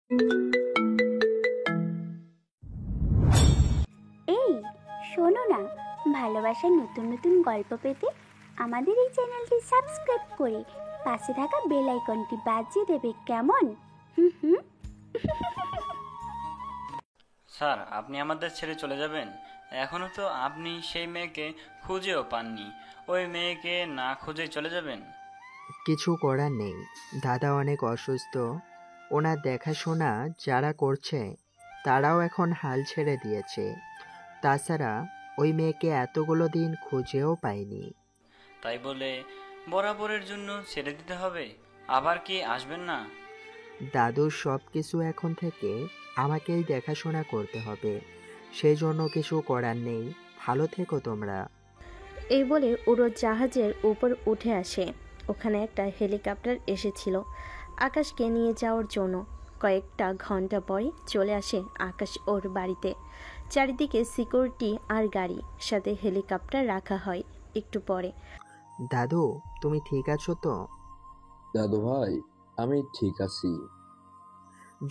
এই শোনো না, ভালোবাসার নতুন নতুন গল্প পেতে আমাদের এই চ্যানেলটি সাবস্ক্রাইব করে পাশে থাকা বেল আইকনটি বাজিয়ে দেবে, কেমন? হুম হুম। স্যার, আপনি আমাদের ছেড়ে চলে যাবেন? এখনো তো আপনি সেই মেয়েকে খুঁজেও পাননি। ওই মেয়েকে না খুঁজেই চলে যাবেন? কিছু করার নেই, দাদা অনেক অসুস্থ। ওনার দেখাশোনা যারা করছে তারাও এখন হাল ছেড়ে দিয়েছে। তাছাড়া ওই মেয়েকে এতগুলো দিন খুঁজেও পাইনি। তাই বলে বরাবরের জন্য ছেড়ে দিতে হবে? আবার কি আসবেন না? দাদুর সব কিছু এখন থেকে আমাকেই দেখাশোনা করতে হবে, সেই জন্য কিছু করার নেই। ভালো থেকো তোমরা। এই বলে উড়োজাহাজের উপর উঠে আসে। ওখানে একটা হেলিকপ্টার এসেছিল আকাশকে নিয়ে যাওয়ার জন্য। কয়েকটা ঘন্টা পরে চলে আসে আকাশ ওর বাড়িতে। চারিদিকে সিকিউরিটি আর গাড়ি, সাথে হেলিকপ্টার রাখা হয়। একটু পরে, দাদু, তুমি ঠিক আছো তো? দাদু ভাই, আমি ঠিক আছি।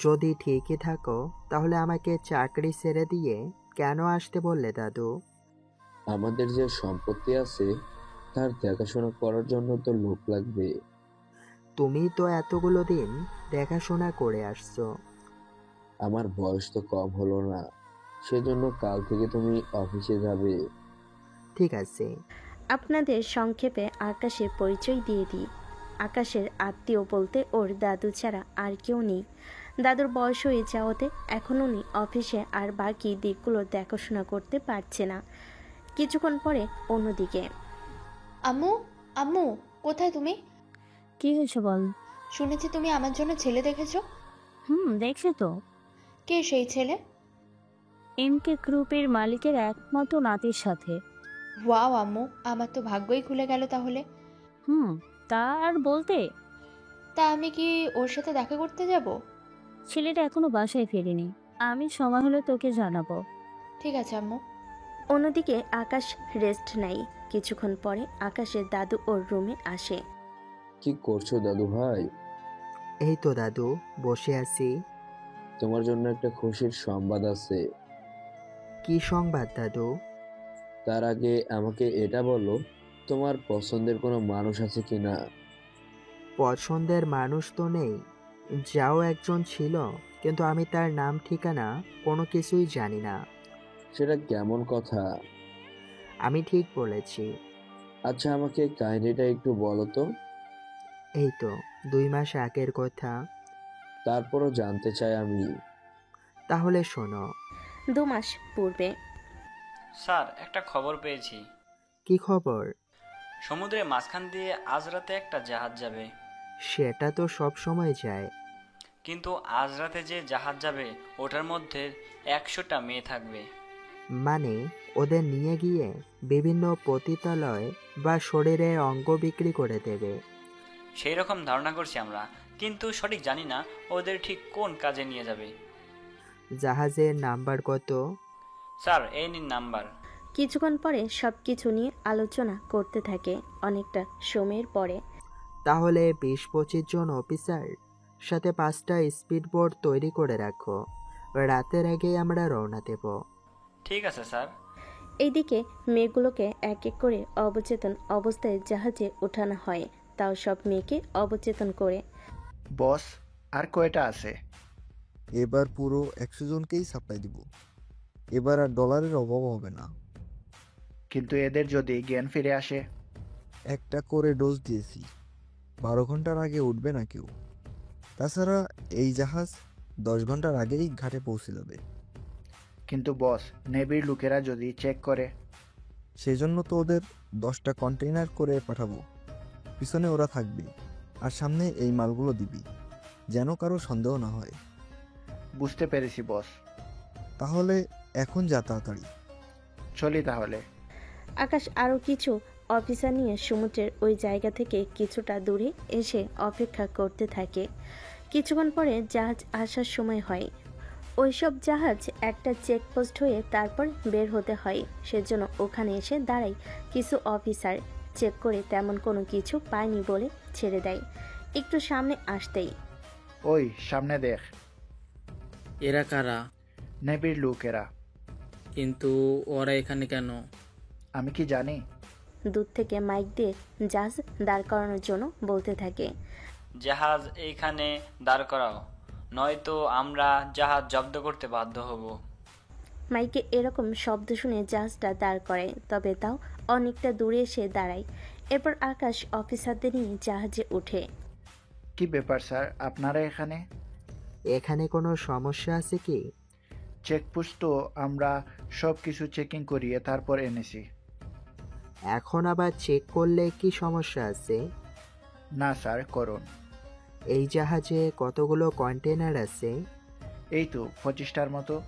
যদি ঠিকই থাকো তাহলে আমাকে চাকরি ছেড়ে দিয়ে কেন আসতে বললে দাদু? আমাদের যে সম্পত্তি আছে তার দেখাশোনা করার জন্য তো লোক লাগবে। তুমি তো এতগুলো দিন দেখাশোনা করে আসছো। আমার বয়স তো কম হলো না, সেজন্য কাল থেকে তুমি অফিসে যাবে। ঠিক আছে। আপনাদের সংক্ষেপে আকাশের পরিচয় দিয়ে দিই। আকাশের আত্মীয় বলতে ওর দাদু ছাড়া আর কেউ নেই। দাদুর বয়স হয়ে যাওয়াতে এখন উনি অফিসে আর বাকি দিকগুলো দেখাশোনা করতে পারছে না। কিছুক্ষণ পরে অন্যদিকে, আম্মু, আম্মু, কোথায় তুমি? কি হয়েছে বল। শুনেছি তুমি আমার জন্য ছেলে দেখেছো। দেখছি তো। কে সেই ছেলে? এমকে গ্রুপের মালিকের একমাত্র নাতির সাথে। ওয়াও আম্মু, আমার তো ভাগ্যই খুলে গেল তাহলে। তা আর বলতে। তা আমি কি ওর সাথে দেখা করতে যাব? ছেলেটা এখনো বাসায় ফেরেনি, আমি সময় হলে তোকে জানাবো। ঠিক আছে আম্মু। অন্যদিকে আকাশ রেস্ট নেয়। কিছুক্ষণ পরে আকাশের দাদু ওর রুমে আসে। কি করছো দাদু ভাই? এই তো দাদু, বসে আছি। তোমার জন্য একটা খুশির সংবাদ আছে। কি সংবাদ দাদু? তার আগে আমাকে এটা বলো, তোমার পছন্দের কোনো মানুষ আছে কিনা? পছন্দের মানুষ তো নেই, যাও একজন ছিল, কিন্তু আমি তার নাম ঠিকানা কোনো কিছুই জানি না। সেটা কেমন কথা? আমি ঠিক বলেছি। আচ্ছা, আমাকে কাহিনীটা একটু বলো তো। এই তো 2 মাস আগের কথা। তারপরও জানতে চাই আমি। তাহলে শোনো। 2 মাস পূর্বে। স্যার, একটা খবর পেয়েছি। কি খবর? সমুদ্রের মাঝখান দিয়ে আজ রাতে একটা জাহাজ যাবে। সেটা তো সব সময় যায়। কিন্তু আজ রাতে যে জাহাজ যাবে ওটার মধ্যে 100টা মেয়ে থাকবে। মানে ওদের নিয়ে গিয়ে বিভিন্ন পতিতালয় বা শরীরের অঙ্গ বিক্রি করে দেবে। সেই রকম ধারণা করছি আমরা, কিন্তু সঠিক জানি না ওদের ঠিক কোন কাজে নিয়ে যাবে। জাহাজের নাম্বার কত? স্যার, এই নিন নাম্বার। কিছুক্ষণ পরে সবকিছু নিয়ে আলোচনা করতে থাকে। অনেকটা সময়ের পরে, তাহলে 20-25 জন অফিসার সাথে 5টা স্পিড বোট তৈরি করে রাখো, রাতের আগে আমরা রওনা দেব। ঠিক আছে স্যার। এইদিকে মেয়েগুলোকে এক এক করে অবচেতন অবস্থায় জাহাজে ওঠানো হয়। তাও সব মেয়েকে অবচেতন করে। বস, আর কয়টা আছে? এবার পুরো 100 জনকেই সাপ্লাই দিব। এবার আর ডলারের অভাব হবে না। কিন্তু এদের যদি জ্ঞান ফিরে আসে? একটা করে ডোজ দিয়েছি, 12 ঘন্টার আগে উঠবে না কেউ। তাছাড়া এই জাহাজ 10 ঘন্টার আগেই ঘাটে পৌঁছে যাবে। কিন্তু বস, নেভির লোকেরা যদি চেক করে? সেজন্য তো ওদের 10টা কন্টেইনার করে পাঠাবো। পিছনে ওরা থাকবে আর সামনে এই মালগুলো দিবি, যেন কারো সন্দেহ না হয়। বুঝতে পেরেছি বস। তাহলে এখন যা তাড়াতাড়ি। চলি তাহলে। আকাশ আরও কিছু অফিসার নিয়ে সমুদ্রের ওই জায়গা থেকে কিছুটা দূরে এসে অপেক্ষা করতে থাকে। কিছুক্ষণ পরে জাহাজ আসার সময় হয়। ওইসব জাহাজ একটা চেকপোস্ট হয়ে তারপর বের হতে হয়, সেজন্য ওখানে এসে দাঁড়ায়। কিছু অফিসার চেক করে তেমন কোনো কিছু পায়নি বলে ছেড়ে দেয়। একটু সামনে আসতেই, ওই সামনে দেখ। এরা কারা? নেভির লোকেরা। কিন্তু ওরা এখানে কেন? আমি কি জানি? দূর থেকে মাইক দিয়ে জাহাজ দাঁড় করানোর জন্য বলতে থাকে। জাহাজ এইখানে দাঁড় করাও, নয়তো আমরা জাহাজ জব্দ করতে বাধ্য হব। মাইকে এরকম শব্দ শুনে জাহাজটা দাঁড় করায়, তবে তাও অনেকটা দূরে এসে দাঁড়ায়। এরপর আকাশ অফিসারদের নিয়ে জাহাজে ওঠে। কি ব্যাপার স্যার, আপনারা এখানে? এখানে কোনো সমস্যা আছে কি? চেকপোস্ট তো আমরা সব কিছু চেকিং করিয়ে তারপর এনেছি। এখন আবার চেক করলে কি সমস্যা আছে? না স্যার, করুন। এই জাহাজে কতগুলো কন্টেনার আছে? এই তো 25টার মতো।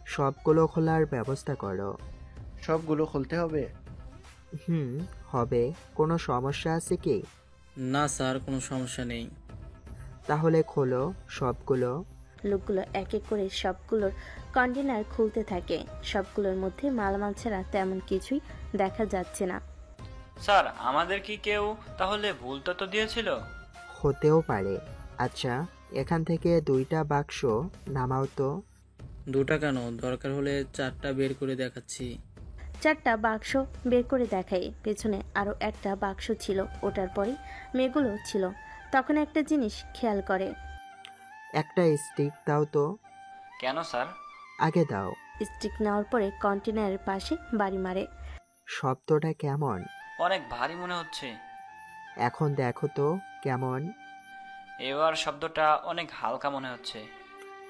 সবগুলো খোলার ব্যবস্থা করো। সবগুলো খুলতে হবে? হবে। কোনো সমস্যা আছে কি? না স্যার, কোনো সমস্যা নেই। তাহলে খোলো সবগুলো। লোকগুলো এক এক করে সবগুলোর কন্টেনার খুলতে থাকে। সবগুলোর মধ্যে মালামাল ছাড়া তেমন কিছুই দেখা যাচ্ছে না। স্যার, আমাদের কি কেউ তাহলে ভুল তথ্য দিয়েছিল? হতেও পারে। আচ্ছা, এখান থেকে 2টা বাক্স নামাও তো। 2টা কেন? দরকার হলে 4টা বের করে দেখাচ্ছি। 4টা বাক্স বের করে দেখায়। পেছনে আরো একটা বাক্স ছিল, ওটার পরেই মেয়েগুলো ছিল। তখন একটা জিনিস খেয়াল করে। একটা স্টিক দাও তো। কেন স্যার? আগে দাও। স্টিক নেওয়ার পরে কন্টেনারের পাশে বাড়ি মারে। শব্দটা কেমন? অনেক ভারী মনে হচ্ছে। এখন দেখো তো কেমন। এবার শব্দটা অনেক হালকা মনে হচ্ছে।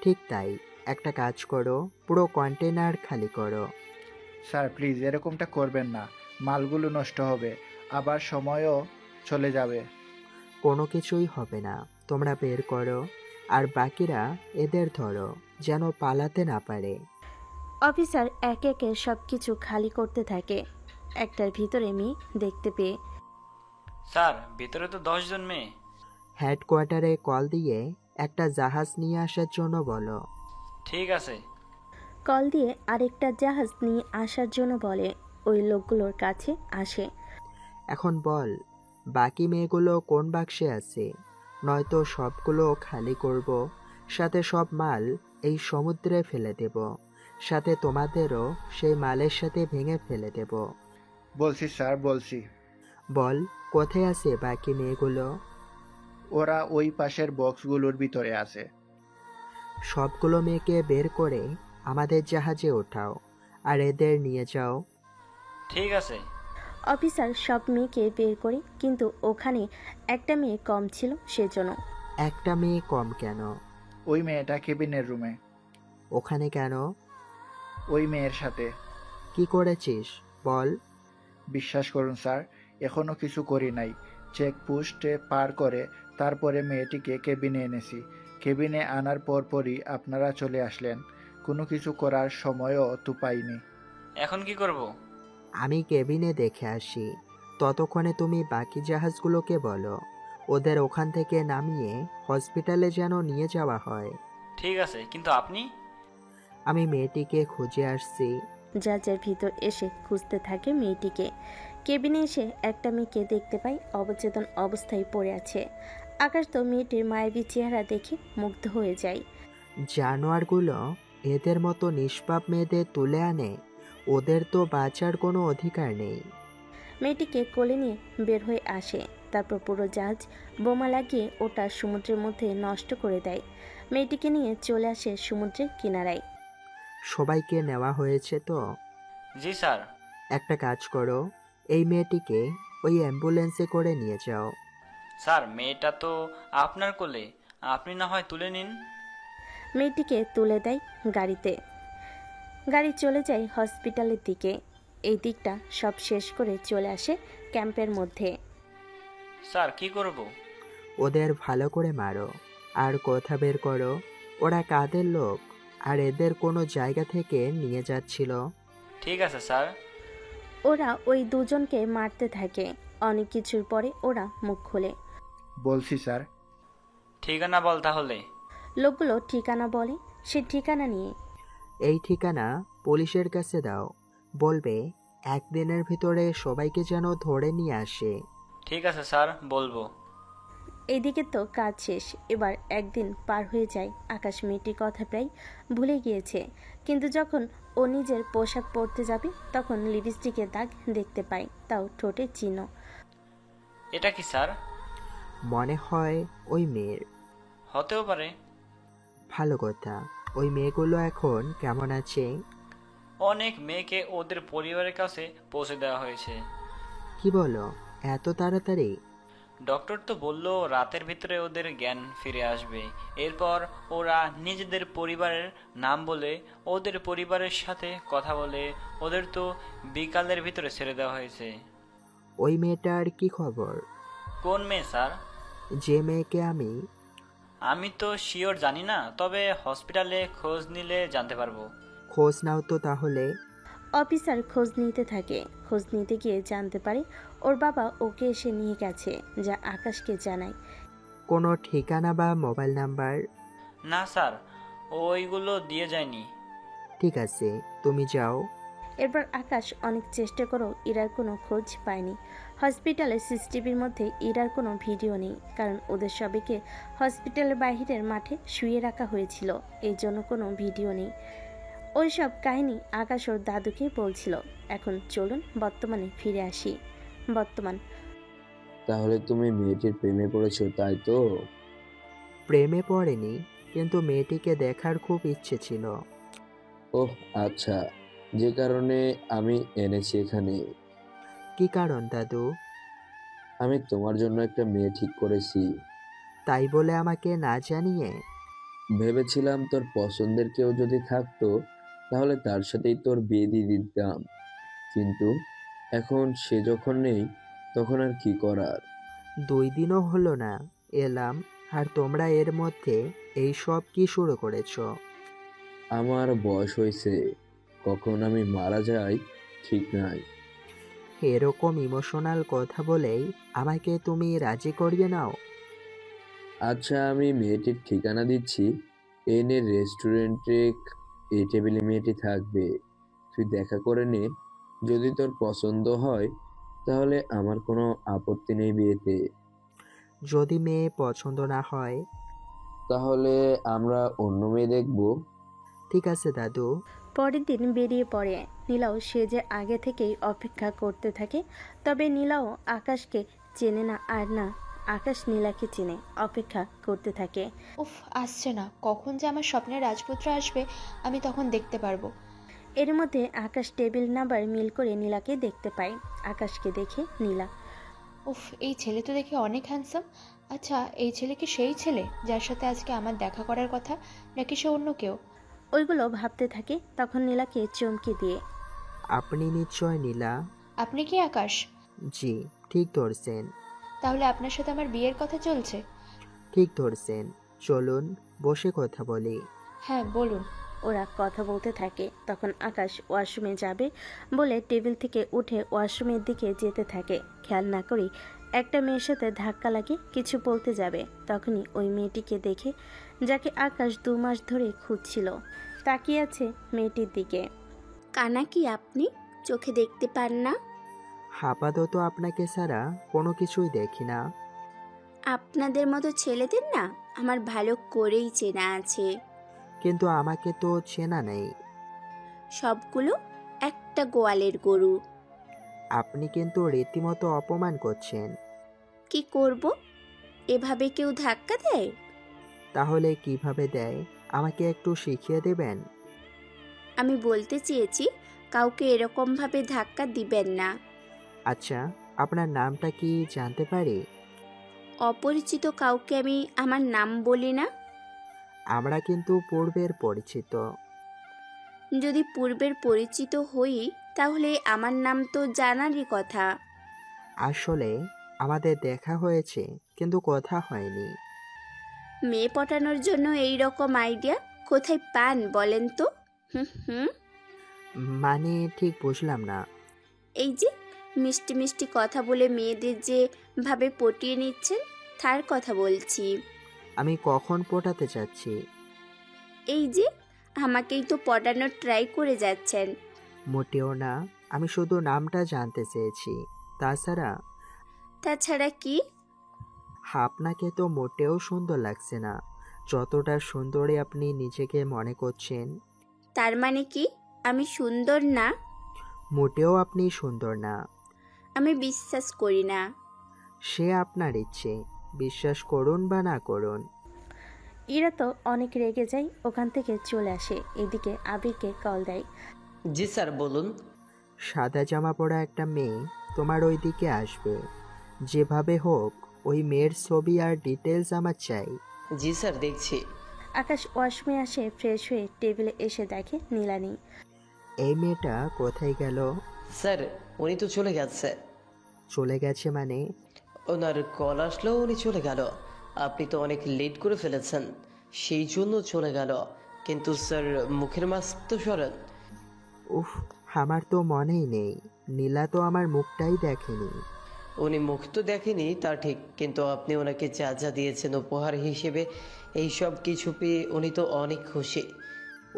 ঠিক তাই। একটা কাজ করো, পুরো কন্টেনার খালি করো। স্যার প্লিজ এরকমটা করবেন না, মালগুলো নষ্ট হবে, আবার সময়ও চলে যাবে। কোনো কিছুই হবে না, তোমরা বের করো। আর বাকিরা এদের ধরো, যেন পালাতে না পারে। অফিসার একে একে সবকিছু খালি করতে থাকে। একটার ভিতরে মেয়ে দেখতে পেয়ে। স্যার, ভিতরে তো 10 জন মেয়ে। হেডকোয়ার্টারে কল দিয়ে একটা জাহাজ নিয়ে আসার জন্য বলো। ঠিক আছে। কল দিয়ে আরেকটা জাহাজ নিয়ে আসার জন্য বলে। ওই লোকগুলোর কাছে আসে। এখন বল, বাকি মেয়েগুলো কোন বাক্সে আছে? নয়তো সবগুলো খালি করব, সাথে সব মাল এই সমুদ্রে ফেলে দেব, সাথে তোমাদেরও সেই মালের সাথে ভেঙে ফেলে দেব। বলছি স্যার, বলছি। বল, কোথায় আছে বাকি মেয়েগুলো? ওরা ওই পাশের বক্সগুলোর ভিতরে আছে। সবগুলো মেয়েকে বের করে আমাদের জাহাজে ওঠাও, আর এদের নিয়ে যাও। ঠিক আছে। অফিসার সব মেয়েকে বের করে, কিন্তু ওখানে একটা মেয়ে কম ছিল সেজন্য। একটা মেয়ে কম কেন? ওই মেয়েটা কেবিনের রুমে। ওখানে কেন? ওই মেয়ের সাথে। কি করেছিস বল। বিশ্বাস করুন স্যার, এখনো কিছু করি নাই। চেকপোস্টে পার করে তারপরে মেয়েটিকে কেবিনে এনেছি। কেবিনে আনার পরপরই আপনারা চলে আসলেন। কোনো কিছু করার সময়ও তো পাইনি। এখন কি করব? আমি কেবিনে দেখে আসি, ততক্ষণে তুমি বাকি জাহাজগুলোকে বলো ওদের ওখান থেকে নামিয়ে হসপিটালে যেন নিয়ে যাওয়া হয়। ঠিক আছে, কিন্তু আপনি? আমি মেয়েটিকে খুঁজে আসছি। জাহাজের ভিতর এসে খুঁজতে থাকে মেয়েটিকে। কেবিনে এসে একটা মেয়েকে দেখতে পাই, অবচেতন অবস্থায় পড়ে আছে। আকাশ তো মেয়েটির মায়াবী চেহারা দেখে মুগ্ধ হয়ে যায়। জানোয়ারগুলো এদের মতো নিষ্পাপ মেয়েদের তুলে আনে, ওদের তো বাঁচার কোনো অধিকার নেই। মেয়েটিকে কোলে নিয়ে বের হয়ে আসে। তারপর পুরো জাহাজ বোমা লাগিয়ে ওটা সমুদ্রের মধ্যে নষ্ট করে দেয়। মেয়েটিকে নিয়ে চলে আসে সমুদ্রের কিনারায়। সবাইকে নেওয়া হয়েছে তো? জি স্যার। একটা কাজ করো, এই মেয়েটিকে ওই অ্যাম্বুলেন্সে করে নিয়ে যাও। স্যার, মেয়েটা তো আপনার কোলে, আপনি না হয় তুলে নিন। মেয়েটিকে তুলে দেয় গাড়িতে। গাড়ি চলে যায় হসপিটালের দিকে। এই দিকটা সব শেষ করে চলে আসে ক্যাম্পের মধ্যে। স্যার, কি করব? ওদের ভালো করে মারো, আর কথা বের করো ওরা কাদের লোক, আর এদের কোনো জায়গা থেকে নিয়ে যাচ্ছিল। ঠিক আছে স্যার। ওরা ওই দুজনকে মারতে থাকে। অনেক কিছুর পরে ওরা মুখ খোলে। বলছি স্যার। ঠিকানা বল তাহলে। লোকগুলো ঠিকানা বলে। সে ঠিকানা নিয়ে। এই ঠিকানা পুলিশের কাছে দাও, বলবে একদিনের ভিতরে সবাইকে যেন ধরে নিয়ে আসে। ঠিক আছে স্যার, বলবো। এইদিকে তো কাজ শেষ। এবার একদিন পার হয়ে যায়। আকাশ মেয়েটির কথা প্রায় ভুলে গিয়েছে, কিন্তু যখন ও নিজের পোশাক পরতে যাবে তখন লিপস্টিকের দাগ দেখতে পায়, তাও ঠোঁটে চিহ্ন। এটা কি স্যার? মনে হয় ওই মেয়ের। হতেও পারে। ভালো কথা। ওই মেয়েগুলো এখন কেমন আছে? অনেক মেয়েকে ওদের পরিবারের কাছে পৌঁছে দেওয়া হয়েছে। কি বলো, এত তাড়াতাড়ি? ডক্টর তো বলল রাতের ভিতরে ওদের জ্ঞান ফিরে আসবে। এরপর ওরা নিজেদের পরিবারের নাম বলে, ওদের পরিবারের সাথে কথা বলে, ওদের তো বিকালের ভিতরে ছেড়ে দেওয়া হয়েছে। ওই মেয়েটার কি খবর? কোন মেয়ে স্যার? যে মেয়েকে আমি তো শিওর জানি না, তবে হসপিটালে খোঁজ নিলে জানতে পারবো। খোঁজ নাও তো তাহলে। অফিসার খোঁজ নিতে থাকে। খোঁজ নিতে গিয়ে জানতে পারে ওর বাবা ওকে এসে নিয়ে গেছে, যা আকাশকে জানায়। কোনো ঠিকানা বা মোবাইল নাম্বার? না স্যার, ওইগুলো দিয়ে যায়নি। ঠিক আছে, তুমি যাও। এরপর আকাশ অনেক চেষ্টা করেও ইরার কোনো খোঁজ পায়নি। হসপিটালের সিসিটিভির মধ্যে ইরার কোনো ভিডিও নেই, কারণ ওদের সবাইকে হসপিটালের বাইরের মাঠে শুয়ে রাখা হয়েছিল, এই জন্য কোনো ভিডিও নেই। ওইসব কাহিনী আকাশ ওর দাদুকে বলছিল। এখন চলুন বর্তমানে ফিরে আসি। বর্তমান। তাহলে তুমি মেয়েটির প্রেমে পড়েছো, তাই তো? প্রেমে পড়েনি, কিন্তু মেয়েটিকে দেখার খুব ইচ্ছে ছিল। ওহ আচ্ছা, যে কারণে আমি এনেছি এখানে। কি কারণ দাদু? আমি তোমার জন্য একটা মেয়ে ঠিক করেছি। তাই বলে আমাকে না জানিয়ে? ভেবেছিলাম তোর পছন্দের কেউ যদি থাকতো তাহলে তার সাথেই তোর বিয়ে দিয়ে দিতাম, কিন্তু এখন সে যখন নেই তখন আর কি করার। 2 দিনও হলো না এলাম, আর তোমরা এর মধ্যে এই সব কি শুরু করেছো? আমার বয়স হয়েছে, কখন আমি মারা যাই ঠিক নাই। এরকম ইমোশনাল কথা বলেই আমাকে তুমি রাজি করিয়ে নাও। আচ্ছা, আমি মেয়েটির ঠিকানা দিচ্ছি। এনে রেস্টুরেন্টে এই টেবিলে মেয়েটি থাকবে, তুই দেখা করে নে। যদি তোর পছন্দ হয় তাহলে আমার কোনো আপত্তি নেই বিয়েতে। যদি মেয়ে পছন্দ না হয়? তাহলে আমরা অন্য মেয়ে দেখব। ঠিক আছে দাদু। পরের দিন বেরিয়ে পড়ে। নীলাও সে যে আগে থেকেই অপেক্ষা করতে থাকে, তবে নীলাও আকাশকে চেনে না, আর না আকাশ নীলাকে চেনে। অপেক্ষা করতে থাকে। উফ, আসছে না, কখন যে আমার স্বপ্নের রাজপুত্র আসবে আমি তখন দেখতে পারবো। এর মধ্যে আকাশ টেবিল নাম্বার মিল করে নীলাকে দেখতে পায়। আকাশকে দেখে নীলা, উফ, এই ছেলে তো দেখে অনেক হ্যান্ডসাম। আচ্ছা, এই ছেলে কি সেই ছেলে যার সাথে আজকে আমার দেখা করার কথা, নাকি সে অন্য কেউ? ওইগুলো ভাবতে থাকে। তখন নীলাকে চমকে দিয়ে, আপনি নিশ্চয় নীলা? আপনি কি আকাশ? জি, ঠিক ধরছেন। তাহলে আপনার সাথে আমার বিয়ের কথা চলছে? ঠিক ধরছেন, চলুন বসে কথা বলি। হ্যাঁ বলুন। ওরা কথা বলতে থাকে। তখন আকাশ ওয়াশরুমে যাবে বলে টেবিল থেকে উঠে ওয়াশরুমের দিকে যেতে থাকে। খেয়াল না করেই একটা মেয়ের সাথে ধাক্কা লাগে। কিছু বলতে যাবে, তখনই ওই মেয়েটিকে দেখে, যাকে আকাশ 2 মাস ধরে খুঁজছিল। তাকিয়ে আছে মেয়েটির দিকে। কানা কি আপনি? চোখে দেখতে পান না? আপাতত আপনাকে ছাড়া কোনো কিছুই দেখি না। আপনাদের মতো ছেলেদের না আমার ভালো করেই চেনা আছে। কিন্তু আমাকে তো চেনা নেই। সবগুলো একটা গোয়ালের গরু। আপনি কিন্তু রীতিমতো অপমান করছেন। কি করব? এভাবে কেউ ধাক্কা দেয়? তাহলে কিভাবে দেয় আমাকে একটু শিখিয়ে দেবেন? আমি বলতে চেয়েছি কাউকে এরকমভাবে ধাক্কা দিবেন না। আচ্ছা, আপনার নামটা কি জানতে পারি? অপরিচিত কাউকে আমি আমার নাম বলি না। আমরা কিন্তু পূর্বের পরিচিত। যদি পূর্বের পরিচিত হই তাহলে আমার নাম তো জানারই কথা। আসলে আমাদের দেখা হয়েছে, কিন্তু কথা হয়নি। মেয়ে পটানোর জন্য এই রকম আইডিয়া কোথায় পান বলেন তো? হুম হুম। মানে ঠিক বুঝলাম না। এই যে মিষ্টি মিষ্টি কথা বলে মেয়েদের যে ভাবে পটিয়ে নিচ্ছেন তার কথা বলছি। আমি কখন পটাতে চাচ্ছি? এই যে আমাকেই তো পটানোর ট্রাই করে যাচ্ছেন। মোটেও না, আমি শুধু নামটা জানতে চেয়েছি। তাছাড়া তাছাড়া কি? আপনাকে তো মোটেও সুন্দর লাগছে না, যতটা সুন্দরী আপনি নিজেকে মনে করছেন। তার মানে কি আমি সুন্দর না? মোটেও আপনি সুন্দর না। আমি বিশ্বাস করি না। সে আপনার ইচ্ছে, বিশ্বাস করুন বা না করুন। ইরা তো অনেক রেগে যায়, ওখান থেকে চলে আসে। এদিকে আবিরকে কল দেয়। জি স্যার বলুন। সাদা জামা পরা একটা মেয়ে তোমার ওই দিকে আসবে, যেভাবে হোক ওই মেয়ের ছবি আর ডিটেলস আমার চাই। জি স্যার দেখছি। আকাশ ওয়াশরুমে আসে, ফ্রেশ হয়ে টেবিলে এসে দেখে নীলা নেই। এই মেয়েটা কোথায় গেল? স্যার উনি তো চলে গেছে। চলে গেছে মানে? ওনার কল আসলো উনি চলে গেল। আপনি তো অনেক লেট করে ফেলেছেন, সেই জন্য চলে গেল। কিন্তু স্যার মুখের মাস্ক তো সরান। উফ, আমার তো মনেই নেই, নীলা তো আমার মুখটাই দেখেনি। উনি মুখ তো দেখেনি তা ঠিক, কিন্তু আপনি ওনাকে যা যা দিয়েছেন উপহার হিসেবে এই সব কিছু পেয়ে উনি তো অনেক খুশি।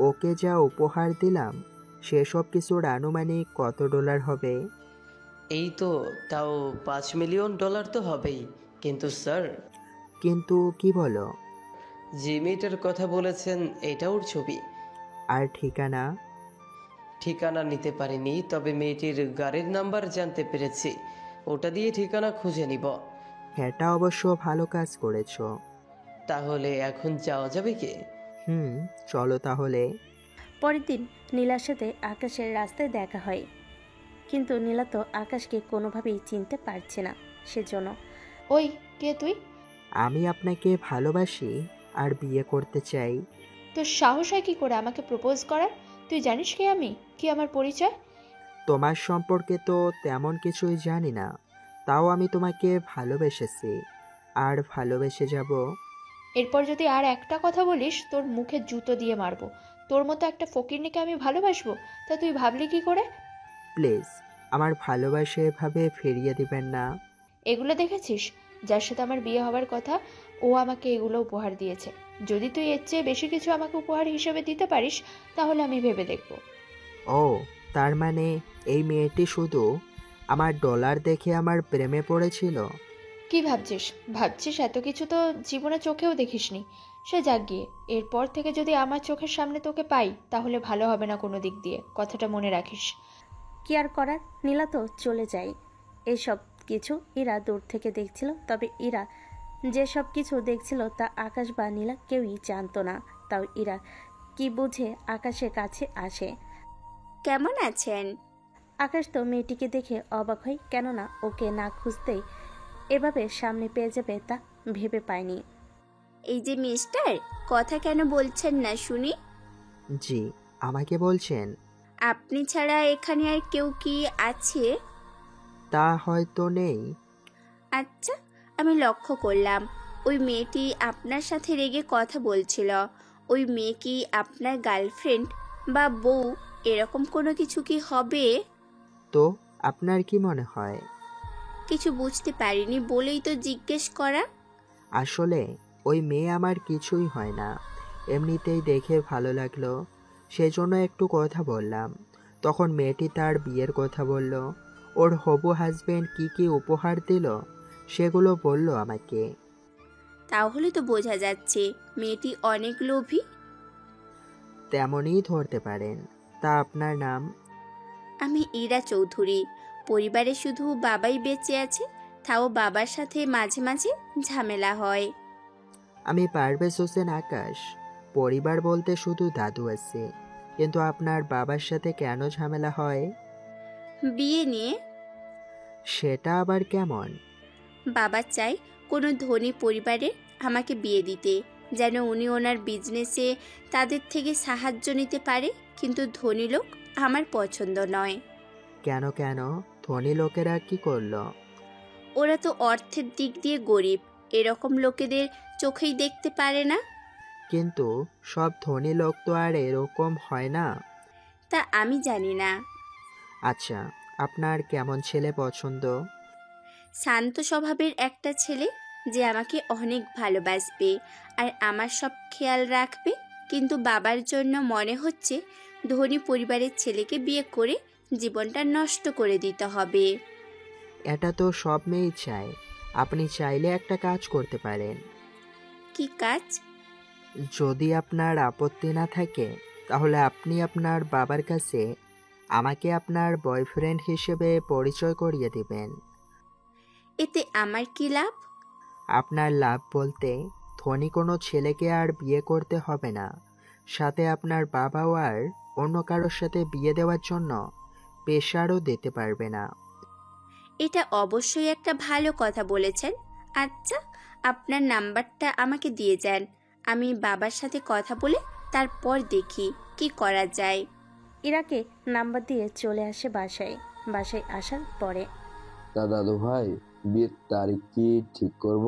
ওকে যা উপহার দিলাম সেসব কিছুর আনুমানিক কত ডলার হবে? এই তো তাও $5 মিলিয়ন তো হবেই। কিন্তু স্যার। কিন্তু কি বলো? যে মেয়েটার কথা বলেছেন এটা ওর ছবি। আর ঠিকানা? ঠিকানা নিতে পারিনি, তবে মেয়েটির গাড়ির নাম্বার জানতে পেরেছি। ওটা দিয়ে ঠিকানা খুঁজে নিব। এটা অবশ্য ভালো কাজ করেছো। তাহলে এখন যাওয়া যাবে কি? চলো তাহলে। পরের দিন নীলার সাথে আকাশের রাস্তায় দেখা হয়, কিন্তু নীলা তো আকাশকে কোনোভাবেই চিনতে পারছে না। সেজন্য ওই কে তুই? আমি আপনাকে ভালোবাসি আর বিয়ে করতে চাই। তোর সাহস হয় কি করে আমাকে প্রপোজ করার? তুই জানিস কে আমি, কি আমার পরিচয়? তোমার সম্পর্কে তো তেমন কিছুই জানি না, তাও আমি তোমাকে ভালোবেসেছি আর ভালোবেসে যাব। এরপর যদি আর একটা কথা বলিস তোর মুখে জুতো দিয়ে মারবো। তোর মতো একটা ফকিরনিকে আমি ভালোবাসবো? তা তুই ভাবলি কি করে? প্লিজ আমার ভালোবাসা এভাবে ফিরিয়ে দিবেন না। এগুলো দেখেছিস? যার সাথে আমার বিয়ে হওয়ার কথা ও আমাকে এগুলো উপহার দিয়েছে। যদি তুই এর চেয়ে বেশি কিছু আমাকে উপহার হিসেবে দিতে পারিস তাহলে আমি ভেবে দেখব। ও, তার মানে এই মেয়েটি শুধু আমার ডলার দেখে আমার প্রেমে পড়েছিল? কি ভাবছিস? ভাবছিস এত কিছু তো জীবনে চোখেও দেখিসনি। সে যাক গিয়ে, এরপর থেকে যদি আমার চোখের সামনে তোকে পাই তাহলে ভালো হবে না কোনো দিক দিয়ে, কথাটা মনে রাখিস। কি আর করার, নীলা তো চলে যায়। এইসব কিছু ইরা দূর থেকে দেখছিল, তবে ইরা যে সব কিছু দেখছিল তা আকাশ বা নীলা কেউই জানতো না। তাও ইরা কি বুঝে আকাশের কাছে আসে। কেমন আছেন? আকাশ তো মেয়েটিকে দেখে অবাক হয়, কেননা ওকে না খুঁজতেই এভাবে সামনে পেয়ে যাবে তা ভেবে পায়নি। এই যে মিস্টার, কথা কেন বলছেন না শুনি? জি, আমাকে বলছেন? আপনি ছাড়া এখানে আর কেউ কি আছে? তা হয়তো নেই। আচ্ছা, আমি লক্ষ্য করলাম ওই মেয়েটি আপনার সাথে রেগে কথা বলছিল। ওই মেয়ে কি আপনার গার্লফ্রেন্ড বা বউ এরকম কোনো কিছু কি হবে? তো আপনার কি মনে হয়? কিছু বুঝতে পারিনি বলেই তো জিজ্ঞেস করা। আসলে ওই মেয়ে আমার কিছুই হয় না, এমনিতেই দেখে ভালো লাগলো, সেজন্য একটু কথা বললাম। তখন মেয়েটি তার বিয়ের কথা বলল, ওর হবু হাজবেন্ড কি কি উপহার দিল সেগুলো বলল আমাকে। তাহলে তো বোঝা যাচ্ছে মেয়েটি অনেক লোভী। তেমনই ধরতে পারেন। তা আপনার নাম? আমি ইরা চৌধুরী। পরিবারে শুধু বাবাই বেঁচে আছে, তাও বাবার সাথে মাঝে মাঝে ঝামেলা হয়। আমি পারভেজ হোসেন আকাশ। পরিবার বলতে শুধু দাদু আছে, কিন্তু আপনার বাবার সাথে কেন ঝামেলা হয়? বিয়ে নিয়ে। সেটা আবার কেমন? বাবা চাই কোনো ধনী পরিবারে আমাকে বিয়ে দিতে, যেন উনি ওনার বিজনেসে তাদের থেকে সাহায্য নিতে পারে। কিন্তু ধনী লোক আমার পছন্দ নয়। কেন কেন? ধনী লোকেরা কি করলো? ওরা তো অর্থের দিক দিয়ে গরিব, এরকম লোকেদের চোখেই দেখতে পারে না। কিন্তু সব ধনী লোক তো আর এরকম হয় না। তা আমি জানি না। আচ্ছা, আপনার কেমন ছেলে পছন্দ? শান্ত স্বভাবের একটা ছেলে, যে আমাকে অনেক ভালোবাসবে আর আমার সব খেয়াল রাখবে। কিন্তু বাবার জন্য মনে হচ্ছে ধনী পরিবারের ছেলেকে বিয়ে করে জীবনটা নষ্ট করে দিতে হবে। এটা তো সব মেয়েই চায়। আপনি চাইলে একটা কাজ করতে পারেন। কি কাজ? যদি আপনার আপত্তি না থাকে তাহলে আপনি আপনার বাবার কাছে আমাকে আপনার বয়ফ্রেন্ড হিসেবে পরিচয় করিয়ে দিবেন। এতে আমার কি লাভ? আপনার লাভ বলতে ধনী কোনো ছেলেকে আর বিয়ে করতে হবে না, সাথে আপনার বাবাও আর অন্য কারোর সাথে বিয়ে দেওয়ার জন্য প্রেশারও দিতে পারবে না। এটা অবশ্যই একটা ভালো কথা বলেছেন। আচ্ছা, আপনার নাম্বারটা আমাকে দিয়ে যান। আমি বাবার সাথে কথা বলে তারপর দেখি কি করা যায়। ইরাকে নাম্বার দিয়ে চলে আসে বাসায়। বাসায় আসার পরে তা দাদু ভাই, বিয়ের তারিখ কি ঠিক করব?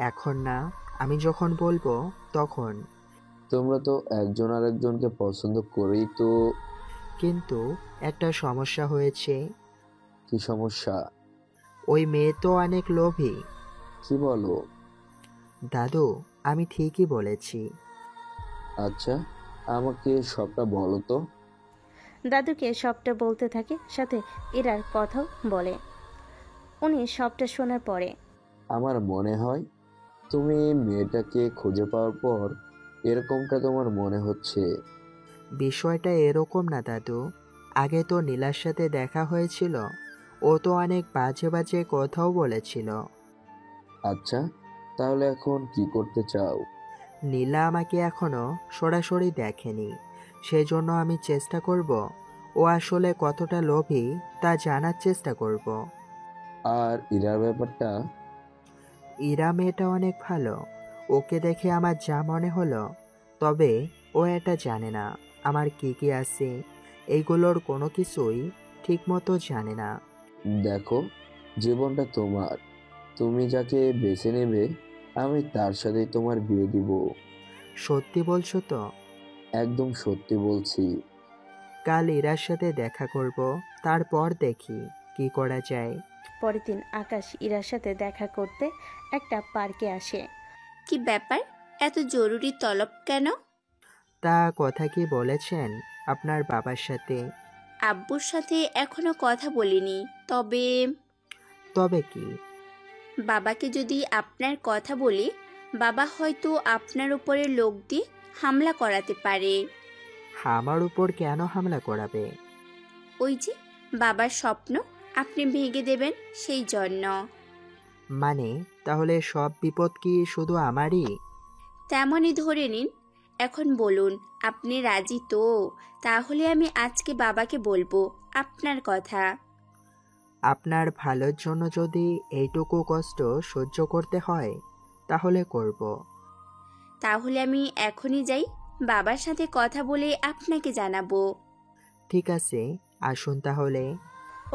এখন না, আমি যখন বলবো তখন। তোমরা তো একজন আরেকজনকে পছন্দ করেই তো। কিন্তু একটা সমস্যা হয়েছে। কি সমস্যা? ওই মেয়ে তো অনেক লোভী। কি বলো? দাদু, আমি ঠিকই বলেছি। আচ্ছা, আমাকে সবটা বলো তো। দাদুকে সবটা বলতে থাকে, সাথে ইরার কথাও বলে। উনি সবটা শোনার পরে আমার মনে হয় তুমি মেয়েটাকে খুঁজে পাওয়ার পর এরকমটা তোমার মনে হচ্ছে। বিষয়টা এরকম না দাদু। আগে তো নীলার সাথে দেখা হয়েছিল, ও তো অনেক বাজে বাজে কথাও বলেছিল। আচ্ছা, তাহলে এখন কি করতে চাও? নীলা আমাকে এখনো সরাসরি দেখেনি, সেজন্য আমি চেষ্টা করব ও আসলে কতটা লোভী তা জানার চেষ্টা করব। আর ইরার ব্যাপারটা? ইরা মেয়েটা অনেক ভালো, ওকে দেখে আমার যা মনে হলো। তবে ও এটা জানে না আমার কি কি আছে, এইগুলোর কোনো কিছুই ঠিকমতো জানে না। দেখো, জীবনটা তোমার, তুমি যাকে বেছে নেবে আমি তার সাথেই তোমার বিয়ে দিব। সত্যি বলছো তো? একদম সত্যি বলছি। কাল ইরার সাথে দেখা করব, তারপর দেখি কি করা যায়। পরের দিন আকাশ ইরার সাথে দেখা করতে একটা পার্কে আসে। কি ব্যাপার, এত জরুরি তলব কেন? তা কথা কি বলেছেন আপনার বাবার সাথে? আব্বুর সাথে এখনো কথা বলিনি। তবে কি? বাবাকে যদি আপনার কথা বলি, বাবা হয়তো আপনার উপরে লোক দিয়ে হামলা করাতে পারে। আমার উপর কেন হামলা করাবে? ওই যে বাবার স্বপ্ন আপনি ভেঙে দেবেন, সেই জন্য। মানে তাহলে সব বিপদ কি শুধু আমারই? তেমনই ধরে নিন। এখন বলুন, আপনি রাজি তো? তাহলে আমি আজকে বাবাকে বলবো আপনার কথা। আপনার ভালোর জন্য যদি এইটুকু কষ্ট সহ্য করতে হয় তাহলে করব। তাহলে আমি এখনই যাই, বাবার সাথে কথা বলে আপনাকে জানাবো। ঠিক আছে, আসুন তাহলে।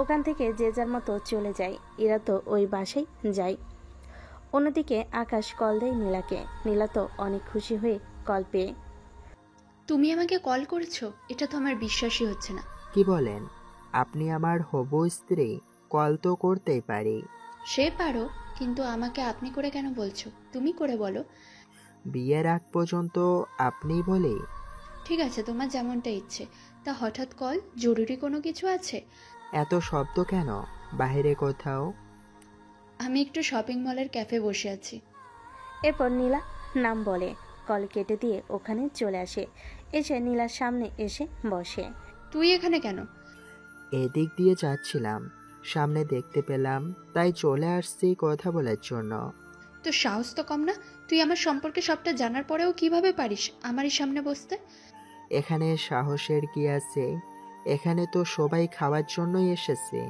ওখান থেকে যে যার মতো চলে যায়। ইরা তো ওই বাসায় যায়। অন্যদিকে আকাশ কল দেয় নীলাকে। নীলা তো অনেক খুশি হয়ে কল পেয়ে। তুমি আমাকে কল করেছো? এটা তো আমার বিশ্বাসই হচ্ছে না। কি বলেন? আপনি আমার হবু স্ত্রী, কল তো করতেই পারি। সে পারো, কিন্তু আমাকে আপনি করে কেন বলছো? তুমি করে বলো। বিয়ের আগ পর্যন্ত আপনি বলি। ঠিক আছে, তোমার যেমনটা ইচ্ছে। তা হঠাৎ কল, জরুরি কোনো কিছু আছে? এত শব্দ কেন? বাইরে কোথাও? আমি একটু শপিং মলের ক্যাফে বসে আছি। এরপর নীলা নাম বলে কল কেটে দিয়ে ওখানে চলে আসে। এসে নীলার সামনে এসে বসে। তুই এখানে কেন? এদিক দিয়ে যাচ্ছিলাম, সামনে দেখতে পেলাম, তাই চলে আসছি কথা বলার জন্য। তো সাহস তো কম না? তুই আমার সম্পর্কে সবটা জানার পরেও কিভাবে পারিস আমারই সামনে বসতে? এখানে সাহসের কি আছে? এখানে তো সবাই খাওয়ার জন্যই এসেছে।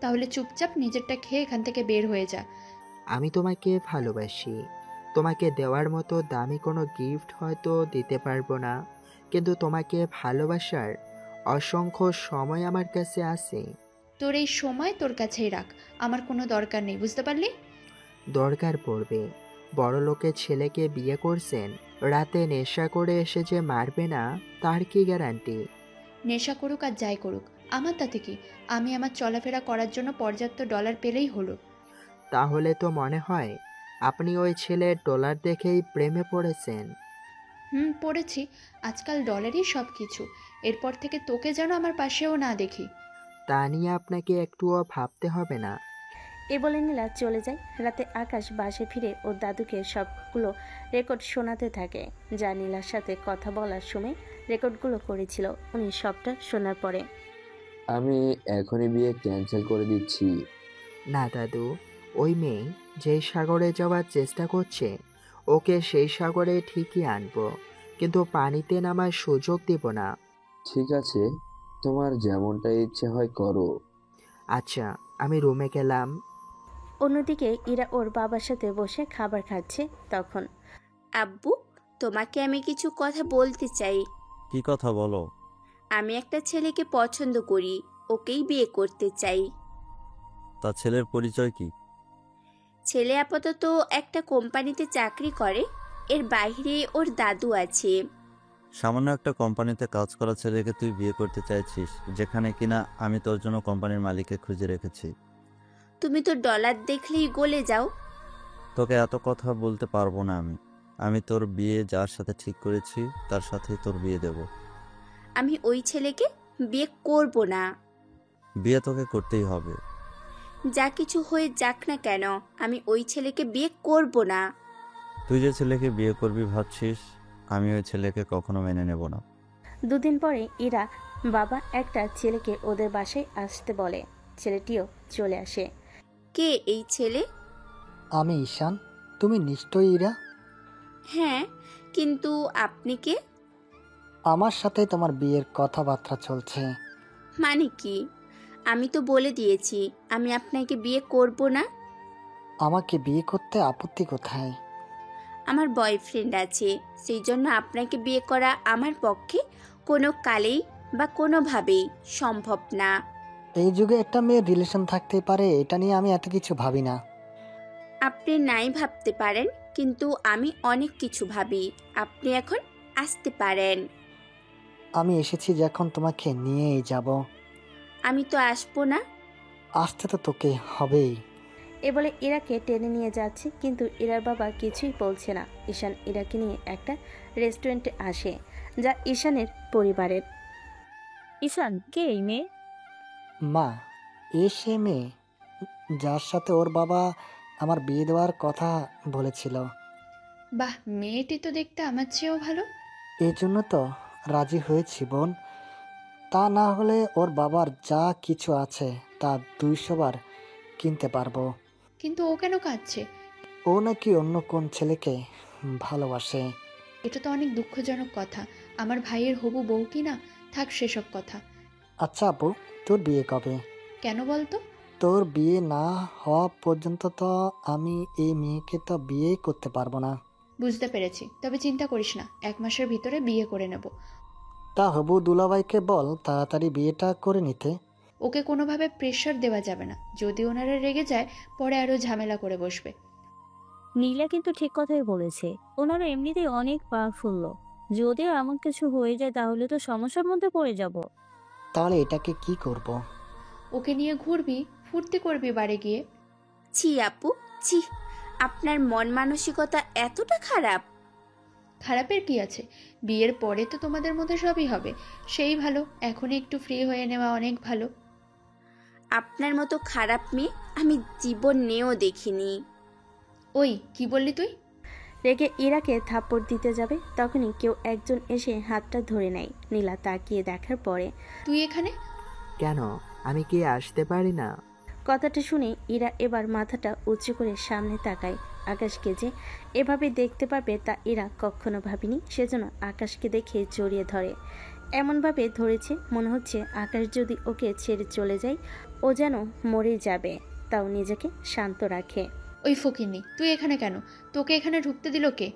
তাহলে চুপচাপ নিজেরটা খেয়ে এখান থেকে বের হয়ে যা। আমি তোমাকে ভালোবাসি। তোমাকে দেওয়ার মতো দামি কোনো গিফট হয়তো দিতে পারবো না, কিন্তু তোমাকে ভালোবাসার অসংখ্য সময় আমার কাছে আছে। তোর এই সময় তোর কাছেই রাখ, আমার কোনো দরকার নেই, বুঝতে পারলি? দরকার পড়বে। বড় লোকের ছেলেকে বিয়ে করছেন, রাতে নেশা করে এসে যে মারবে না তার কি গ্যারান্টি? নেশা করুক আর যাই করুক, আমার তাতে কি? আমি আমার চলাফেরা করার জন্য পর্যাপ্ত ডলার পেলেই হলো। তাহলে তো মনে হয় আপনি ওই ছেলের ডলার দেখেই প্রেমে পড়েছেন। পড়েছি। আজকাল ডলারই সব কিছু। এরপর থেকে তোকে যেন আমার পাশেও না দেখি। তা নিয়ে আপনাকে একটুও ভাবতে হবে না। এ বলে নীলা চলে যায়। রাতে আকাশ বাসায় ফিরে ওর দাদুকে সবগুলো রেকর্ড শোনাতে থাকে, যা নীলার সাথে কথা বলার সময় রেকর্ডগুলো করেছিল। উনি সবটা শোনার পরে, আমি এখনই বিয়ে ক্যান্সেল করে দিচ্ছি। না দাদু, ওই মেয়ে যেই সাগরে যাওয়ার চেষ্টা করছে ওকে সেই সাগরে ঠিকই আনবো, কিন্তু পানিতে নামার সুযোগ দেব না। ঠিক আছে, তোমার যেমনটা ইচ্ছে হয় করো। আচ্ছা, আমি রুমে গেলাম। অন্যদিকে ইরা ওর বাবার সাথে বসে খাবার খাচ্ছে। তখন, আব্বু, তোমাকে আমি কিছু কথা বলতে চাই। কি কথা বলো? আমি একটা ছেলেকে পছন্দ করি, ওকেই বিয়ে করতে চাই। তার ছেলের পরিচয় কি? ছেলে আপাতত একটা কোম্পানিতে চাকরি করে, এর বাইরে ওর দাদু আছে। সামান্য একটা কোম্পানিতে কাজ করা ছেলেকে তুই বিয়ে করতে চাইছিস, যেখানে কিনা আমি তোর জন্য কোম্পানির মালিককে খুঁজে রেখেছি। তুমি তো ডলার দেখলেই গলে যাও। তোকে এত কথা বলতে পারবো না। আমি তোর বিয়ে যার সাথে ঠিক করেছি তার সাথেই তোর বিয়ে দেব। আমি ওই ছেলেকে বিয়ে করব না। বিয়ে তোকে করতেই হবে। যা কিছু হয়ে যাক না কেন, আমি ওই ছেলেকে বিয়ে করব না। তুই যে ছেলেকে বিয়ে করবি ভাবছিস, আমি ওই ছেলেকে কখনো মেনে নেব না। দুদিন পরে ইরা বাবা একটা ছেলেকে ওদের বাসায় আসতে বলে। ছেলেটিও চলে আসে। কে এই ছেলে? আমি ঈশান। তুমি নিশ্চয়ই ইরা? হ্যাঁ, কিন্তু আপনি কে? আমার সাথে তোমার বিয়ের কথাবার্তা চলছে। মানে কি? আমি তো বলে দিয়েছি আমি আপনাকে বিয়ে করব না। আমাকে বিয়ে করতে আপত্তি কোথায়? আমার বয়ফ্রেন্ড আছে, সেই জন্য আপনাকে বিয়ে করা আমার পক্ষে কোনো কালেই বা কোনোভাবেই সম্ভব না। এই যুগে একটা মেয়ের রিলেশন থাকতে পারে, এটা নিয়ে আমি এত কিছু ভাবি না। আপনি নাই ভাবতে পারেন, কিন্তু আমি অনেক কিছু ভাবি। আপনি এখন আসতে পারেন। আমি এসেছি যখন তোমাকে নিয়েই যাব। আমি তো আসবো না। আসতে তো তোকে হবেই। এ বলে ইরাকে টেনে নিয়ে যাচ্ছে, কিন্তু ইরার বাবা কিছুই বলছে না। ঈশান ইরাকে নিয়ে একটা রেস্টুরেন্টে আসে, যা ঈশানের পরিবারের। ঈশান, কে এই মেয়ে? মা, এ সে মেয়ে যার সাথে ওর বাবা আমার বিয়ে দেওয়ার কথা বলেছিল। বাহ, মেয়েটি তো দেখতে আমার চেয়েও ভালো। এই জন্য তো রাজি হয়েছি বোন। তা না হলে ওর বাবার যা কিছু আছে তা 200 বার কিনতে পারবো। কিন্তু ও কেন কাঁদছে? ও নাকি অন্য কোন ছেলেকে ভালোবাসে। এটা তো অনেক দুঃখজনক কথা। আমার ভাইয়ের হবু বউ কি না? থাক সেসব কথা। আচ্ছা আপু, তোর বিয়ে কবে? কেন বলতো? তোর বিয়ে না হওয়া পর্যন্ত তো আমি এই মেয়েকে তো বিয়েই করতে পারবো না। বুঝতে পেরেছি, তবে চিন্তা করিস না, 1 মাসের ভিতরে বিয়ে করে নেব। তা হবু দুলাভাইকে বল তাড়াতাড়ি বিয়েটা করে নিতে। ওকে কোনোভাবে প্রেশার দেওয়া যাবে না, যদি ওনারা রেগে যায় পরে আরো ঝামেলা করে বসবে। নীলা কিন্তু ঠিক কথাই বলেছে, ওনারা এমনিতেই অনেক পাওয়ারফুল লোক। যদিও এমন কিছু হয়ে যায় তাহলে তো সমস্যার মধ্যে পড়ে যাব। তাহলে এটাকে কি করব? ওকে নিয়ে ঘুরবি, ফুর্তি করবি বাড়ি গিয়ে। ছি আপু, ছি, আপনার মন মানসিকতা এতটা খারাপ। খারাপের কি আছে? বিয়ের পরে তো তোমাদের মধ্যে সবই হবে, সেই ভালো। এখনই একটু ফ্রি হয়ে নেওয়া অনেক ভালো। আপনার মতো খারাপ মেয়ে আমি জীবনেও দেখিনি। ওই কি বললি তুই? রেগে ইরাকে থাপ্পড় দিতে যাবে, তখনই কেউ একজন এসে হাতটা ধরে নেয়। নীলা তাকিয়ে দেখার পরে, তুই এখানে? কেন, আমি কি আসতে পারি না? কথাটা শুনে ইরা এবার মাথাটা উঁচু করে সামনে তাকায়। আকাশকে যে এভাবে দেখতে পারবে তা ইরা কখনো ভাবেনি, সেজন্য আকাশকে দেখে জড়িয়ে ধরে। এমনভাবে ধরেছে মনে হচ্ছে আকাশ যদি ওকে ছেড়ে চলে যায় ও যেন মরে যাবে, তাও নিজেকে শান্ত রাখে। ওই ফকিন্নি, তুই এখানে কেন? তোকে এখানে ঢুকতে দিল কে?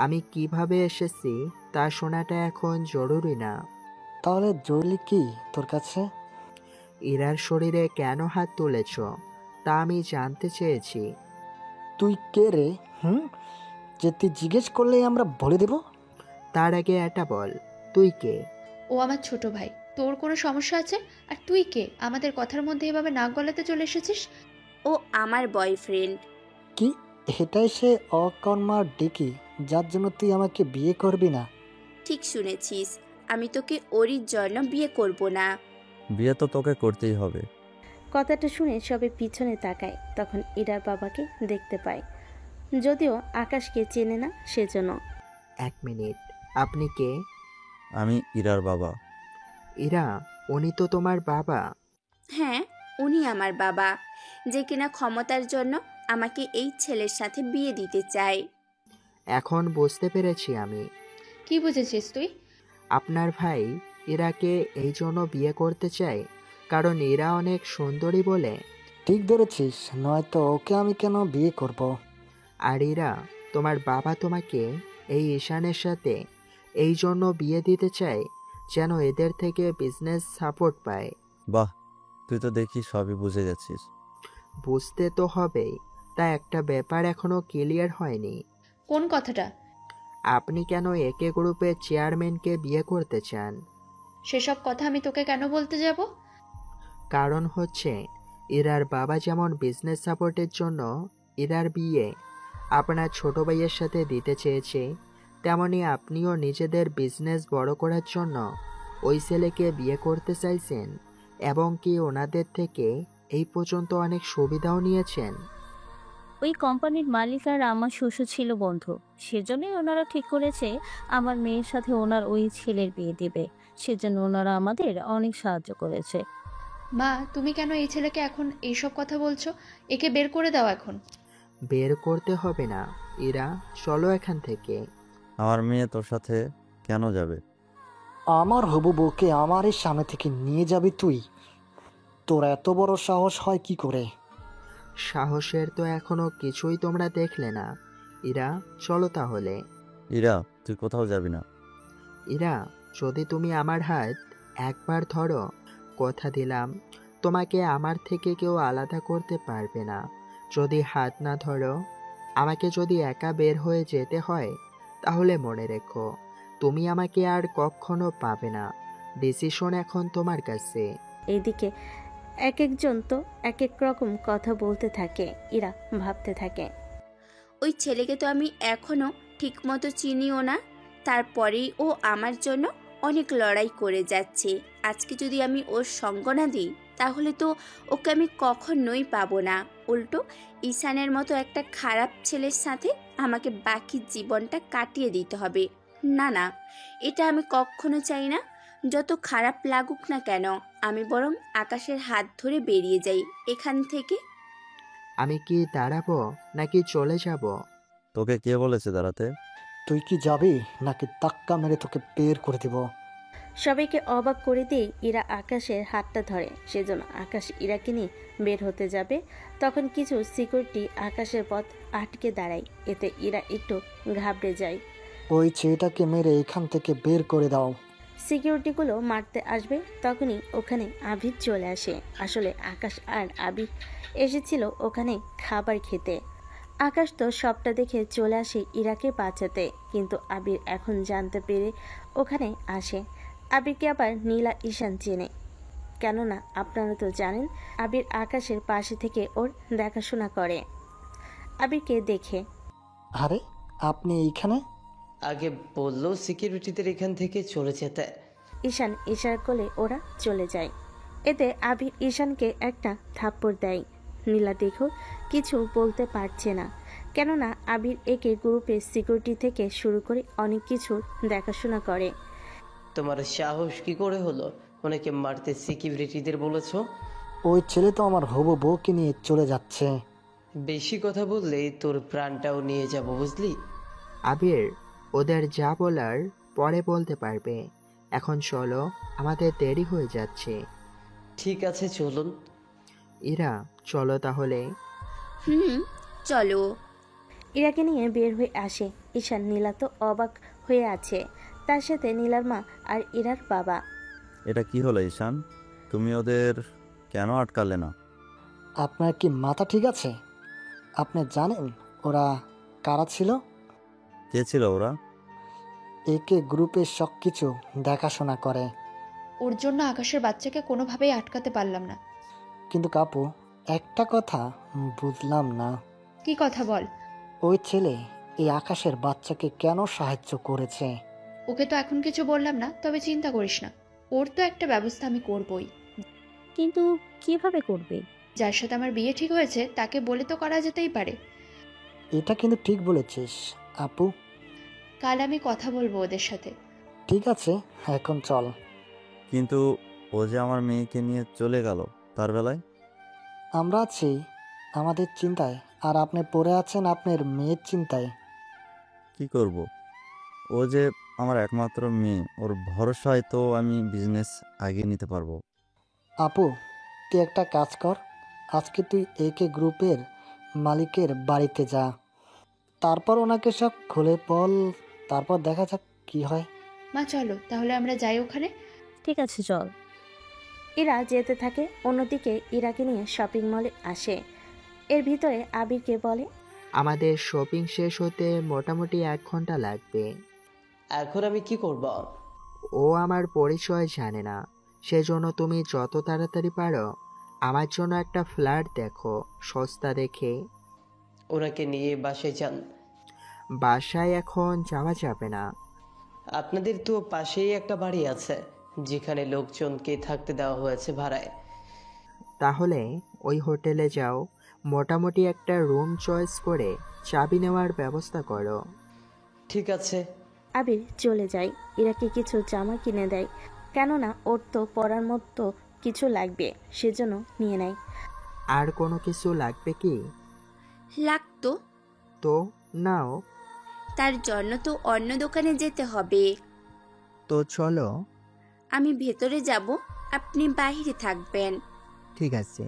আমি কিভাবে এসেছি তা শোনাটা এখন জরুরি না। তাহলে জরুরি কি তোর কাছে? ইরার শরীরে কেন হাত তুলেছ তা আমি জানতে চেয়েছি। তুই কে রে? যে তুই জিজ্ঞেস করলেই আমরা বলে দেব? তার আগে এটা বল, তুই কে? ও আমার ছোট ভাই। তোর কোনো সমস্যা আছে? আর তুই কে? আমাদের কথার মধ্যে এভাবে নাক গলাতে চলে এসেছিস। ও আমার বয়ফ্রেন্ড। কি এটাই সে অকর্মার ডিকি যার জন্য তুই আমাকে বিয়ে করবি না? ঠিক শুনেছিস, আমি তোকে ওরই জন্য বিয়ে করব না। বিয়ে তো তোকে করতেই হবে। কথাটা শুনে সবে পিছনে তাকায়, তখন ইরার বাবাকে দেখতে পায়, যদিও আকাশকে চেনে না সেজন্য। 1 মিনিট, আপনি কে? আমি ইরার বাবা। ইরা, উনি তো তোমার বাবা। হ্যাঁ, উনি আমার বাবা, যে কিনা ক্ষমতার জন্য আমাকে এই ছেলের সাথে বিয়ে দিতে চায়। এখন বুঝতে পেরেছি আমি। কি বুঝেছিস তুই? আপনার ভাই ইরাকে এই জন্য বিয়ে করতে চায় কারণ ইরা অনেক সুন্দরী বলে। ঠিক ধরেছিস, নয়তো ওকে আমি কেন বিয়ে করব? আর ইরা, তোমার বাবা তোমাকে এই ঈশানের সাথে এই জন্য বিয়ে দিতে চায় যেন এদের থেকে বিজনেস সাপোর্ট পায়। বাহ, তুই তো দেখি সবই বুঝে গেছিস। বুঝতে তো হবেই, তা একটা ব্যাপার এখনো ক্লিয়ার হয়নি। কোন কথাটা? আপনি কেন একে গ্রুপের চেয়ারম্যানকে বিয়ে করতে চান? সেসব কথা আমি তোকে কেন বলতে যাব? কারণ হচ্ছে ইরার বাবা যেমন বিজনেস সাপোর্টের জন্য ইরার বিয়ে আপনার ছোট ভাইয়ের সাথে দিতে চেয়েছে, তেমনি আপনিও নিজেদের বিজনেস বড় করার জন্য ওই ছেলেকে বিয়ে করতে চাইছেন, এবং কি ওনাদের থেকে এই পর্যন্ত অনেক সুবিধাও নিয়েছেন। ওই কোম্পানির মালিক আর আমার শ্বশুর ছিল বন্ধু, সেজন্যই ওনারা ঠিক করেছে আমার মেয়ের সাথে ওনার ওই ছেলের বিয়ে দেবে। সেজন্য ওনারা আমাদের অনেক সাহায্য করেছে। মা, তুমি কেন এই ছেলেকে এখন এইসব কথা বলছো? একে বের করে দাও এখন। বের করতে হবে না ইরা, চলো এখান থেকে। আমার মেয়ে তোর সাথে কেন যাবে? আমার হবু বউকে আমার এই সামনে থেকে নিয়ে যাবি তুই? তোর এত বড় সাহস হয় কি করে? সাহসের তো এখনো কিছুই তোমরা দেখলে না। ইরা, চলো তাহলে। ইরা, তুই কোথাও যাবি না। ইরা, যদি তুমি আমার হাত একবার ধরো, কথা দিলাম তোমাকে আমার থেকে কেউ আলাদা করতে পারবে না। যদি হাত না ধরো, আমাকে যদি একা বের হয়ে যেতে হয়, তাহলে মনে রেখো তুমি আমাকে আর কখনো পাবে না। ডিসিশন এখন তোমার কাছে। এইদিকে এক একজন তো এক এক রকম কথা বলতে থাকে। ইরা ভাবতে থাকে, ওই ছেলেকে তো আমি এখনো ঠিকমতো চিনিও না, তারপরেই ও আমার জন্য অনেক লড়াই করে যাচ্ছে। আজকে যদি আমি ওর সঙ্গ না দিই, তাহলে তো ওকে আমি কখনোই পাবো না। উল্টো ঈশানের মতো একটা খারাপ ছেলের সাথে আমাকে বাকি জীবনটা কাটিয়ে দিতে হবে। না না, এটা আমি কখনো চাই না। যত খারাপ লাগুক না কেন, আমি বরং আকাশের হাত ধরে বেরিয়ে যাই এখান থেকে। আমি কি দাঁড়াবো নাকি চলে যাব? তোকে কে বলেছে দাঁড়াতে? তুই কি যাবি নাকি ধাক্কা মেরে তোকে বের করে দিব? সবাইকে অবাক করে দিয়ে ইরা আকাশের হাতটা ধরে। সেজন্য আকাশ ইরাকে নিয়ে বের হতে যাবে, তখন কিছু সিকিউরিটি আকাশের পথ আটকে দাঁড়ায়। এতে ইরা একটু ঘাবড়ে যায়। ওই ছেলেটাকে মেরে এখান থেকে বের করে দাও। সিকিউরিটিগুলো মারতে আসবে, তখনই ওখানে আবির চলে আসে। আসলে আকাশ আর আবির এসেছিল ওখানে খাবার খেতে। আকাশ তো সবটা দেখে চলে আসে ইরাকে বাঁচাতে, কিন্তু আবির এখন জানতে পেরে ওখানে আসে। আবিরকে আবার নীলা ঈশান চেনে, কেননা আপনারা তো জানেন আবির আকাশের পাশে থেকে ওর দেখাশোনা করে। আবিরকে দেখে, আরে আপনি এইখানে? আগে বললো সিকিউরিটিদের এখান থেকে চলে যেতে। ঈশান ইশারা করলে ওরা চলে যায়। এতে আবির ঈশানকে একটা থাপ্পড় দেয়। নীলা দেখো কিছু বলতে পারছে না, কেননা আবির একে গ্রুপের সিকিউরিটি থেকে শুরু করে অনেক কিছু দেখাশোনা করে। তোমার সাহস কি করে হলো ওনাকে মারতে সিকিউরিটিদের বলেছো? ওই ছেলে তো আমার হবু বউকে নিয়ে চলে যাচ্ছে। বেশি কথা বললে তোর প্রাণটাও নিয়ে যাব, বুঝলি? আবির, ওদের যা বলার পরে বলতে পারবে। এখন চলো, আমাদের দেরি হয়ে যাচ্ছে। ঠিক আছে, চলুন। ইরা, চলো তাহলে। চলো। ইরাকে নিয়ে বের হয়ে আসে ঈশান। নীলা তো অবাক হয়ে আছে, তার সাথে নীলার মা আর ইরার বাবা। এটা কি হলো ঈশান? তুমি ওদের কেন আটকালে না? আপনার কি মাথা ঠিক আছে? আপনি জানেন ওরা কারা ছিল? কে ছিল ওরা? একে গ্রুপের সব কিছু দেখাশোনা করে। ওর জন্য আকাশের বাচ্চাকে কোনোভাবেই আটকাতে পারলাম না। কিন্তু কাপু, একটা কথা বুঝলাম না। কি কথা বল? ওই ছেলে এই আকাশের বাচ্চাকে কেন সাহায্য করেছে? ওকে তো এখন কিছু বললাম না, তবে চিন্তা করিস না, ওর তো একটা ব্যবস্থা আমি করবই। কিন্তু কিভাবে করবে? যার সাথে আমার বিয়ে ঠিক হয়েছে তাকে বলে তো করা যেতেই পারে। এটা কিন্তু ঠিক বলেছিস আপু। কাল আমি কথা বলবো ওদের সাথে। ঠিক আছে, এখন চল। কিন্তু ও যে আমার মেয়েকে নিয়ে চলে গেল, তার বেলায় আমরা আছি আমাদের চিন্তায়, আর আপনি পড়ে আছেন আপনার মেয়ের চিন্তায়। কি করব? ও যে আমার একমাত্র মেয়ে, ওর ভরসায় তো আমি বিজনেস আগিয়ে নিতে পারবো। আপু, তুই একটা কাজ কর, আজকে তুই একে গ্রুপের মালিকের বাড়িতে যা, তারপর ওনাকে সব খুলে বল, তারপর দেখা যাক কি হয়। মা চলো তাহলে আমরা যাই ওখানে। ঠিক আছে, চল। ইরা যেতে থাকে। অন্যদিকে ইরাকে নিয়ে শপিং মলে আসে। এর ভিতরে আবিরকে বলে, আমাদের শপিং শেষ হতে মোটামুটি 1 ঘন্টা লাগবে। এখন আমি কি করব? ও আমার পরিচয় জানে না, সেজন্য তুমি যত তাড়াতাড়ি পারো আমার জন্য একটা ফ্ল্যাট দেখো, সস্তা দেখে। ওনাকে নিয়ে বাসায় যান। বাসায় এখন যাওয়া যাবে না। আপনাদের তো পাশেই একটা বাড়ি আছে যেখানে লোকজনকে থাকতে দেওয়া হয়েছে ভাড়ায়। তাহলে ওই হোটেলে যাও, মোটামুটি একটা রুম চয়েস করে চাবি নেওয়ার ব্যবস্থা করো। ঠিক আছে। আবির চলে যায়। ইরাকে কিছু জামা কিনে দেয়, কেননা ওর তো পরার মতো কিছু লাগবে, সেজন্য নিয়ে নেয়। আর কোনো কিছু লাগবে কি? লাগতো। তো নাও। তার জন্য তো অন্য দোকানে যেতে হবে। তো চলো। আমি ভেতরে যাব, আপনি বাইরে থাকবেন। ঠিক আছে।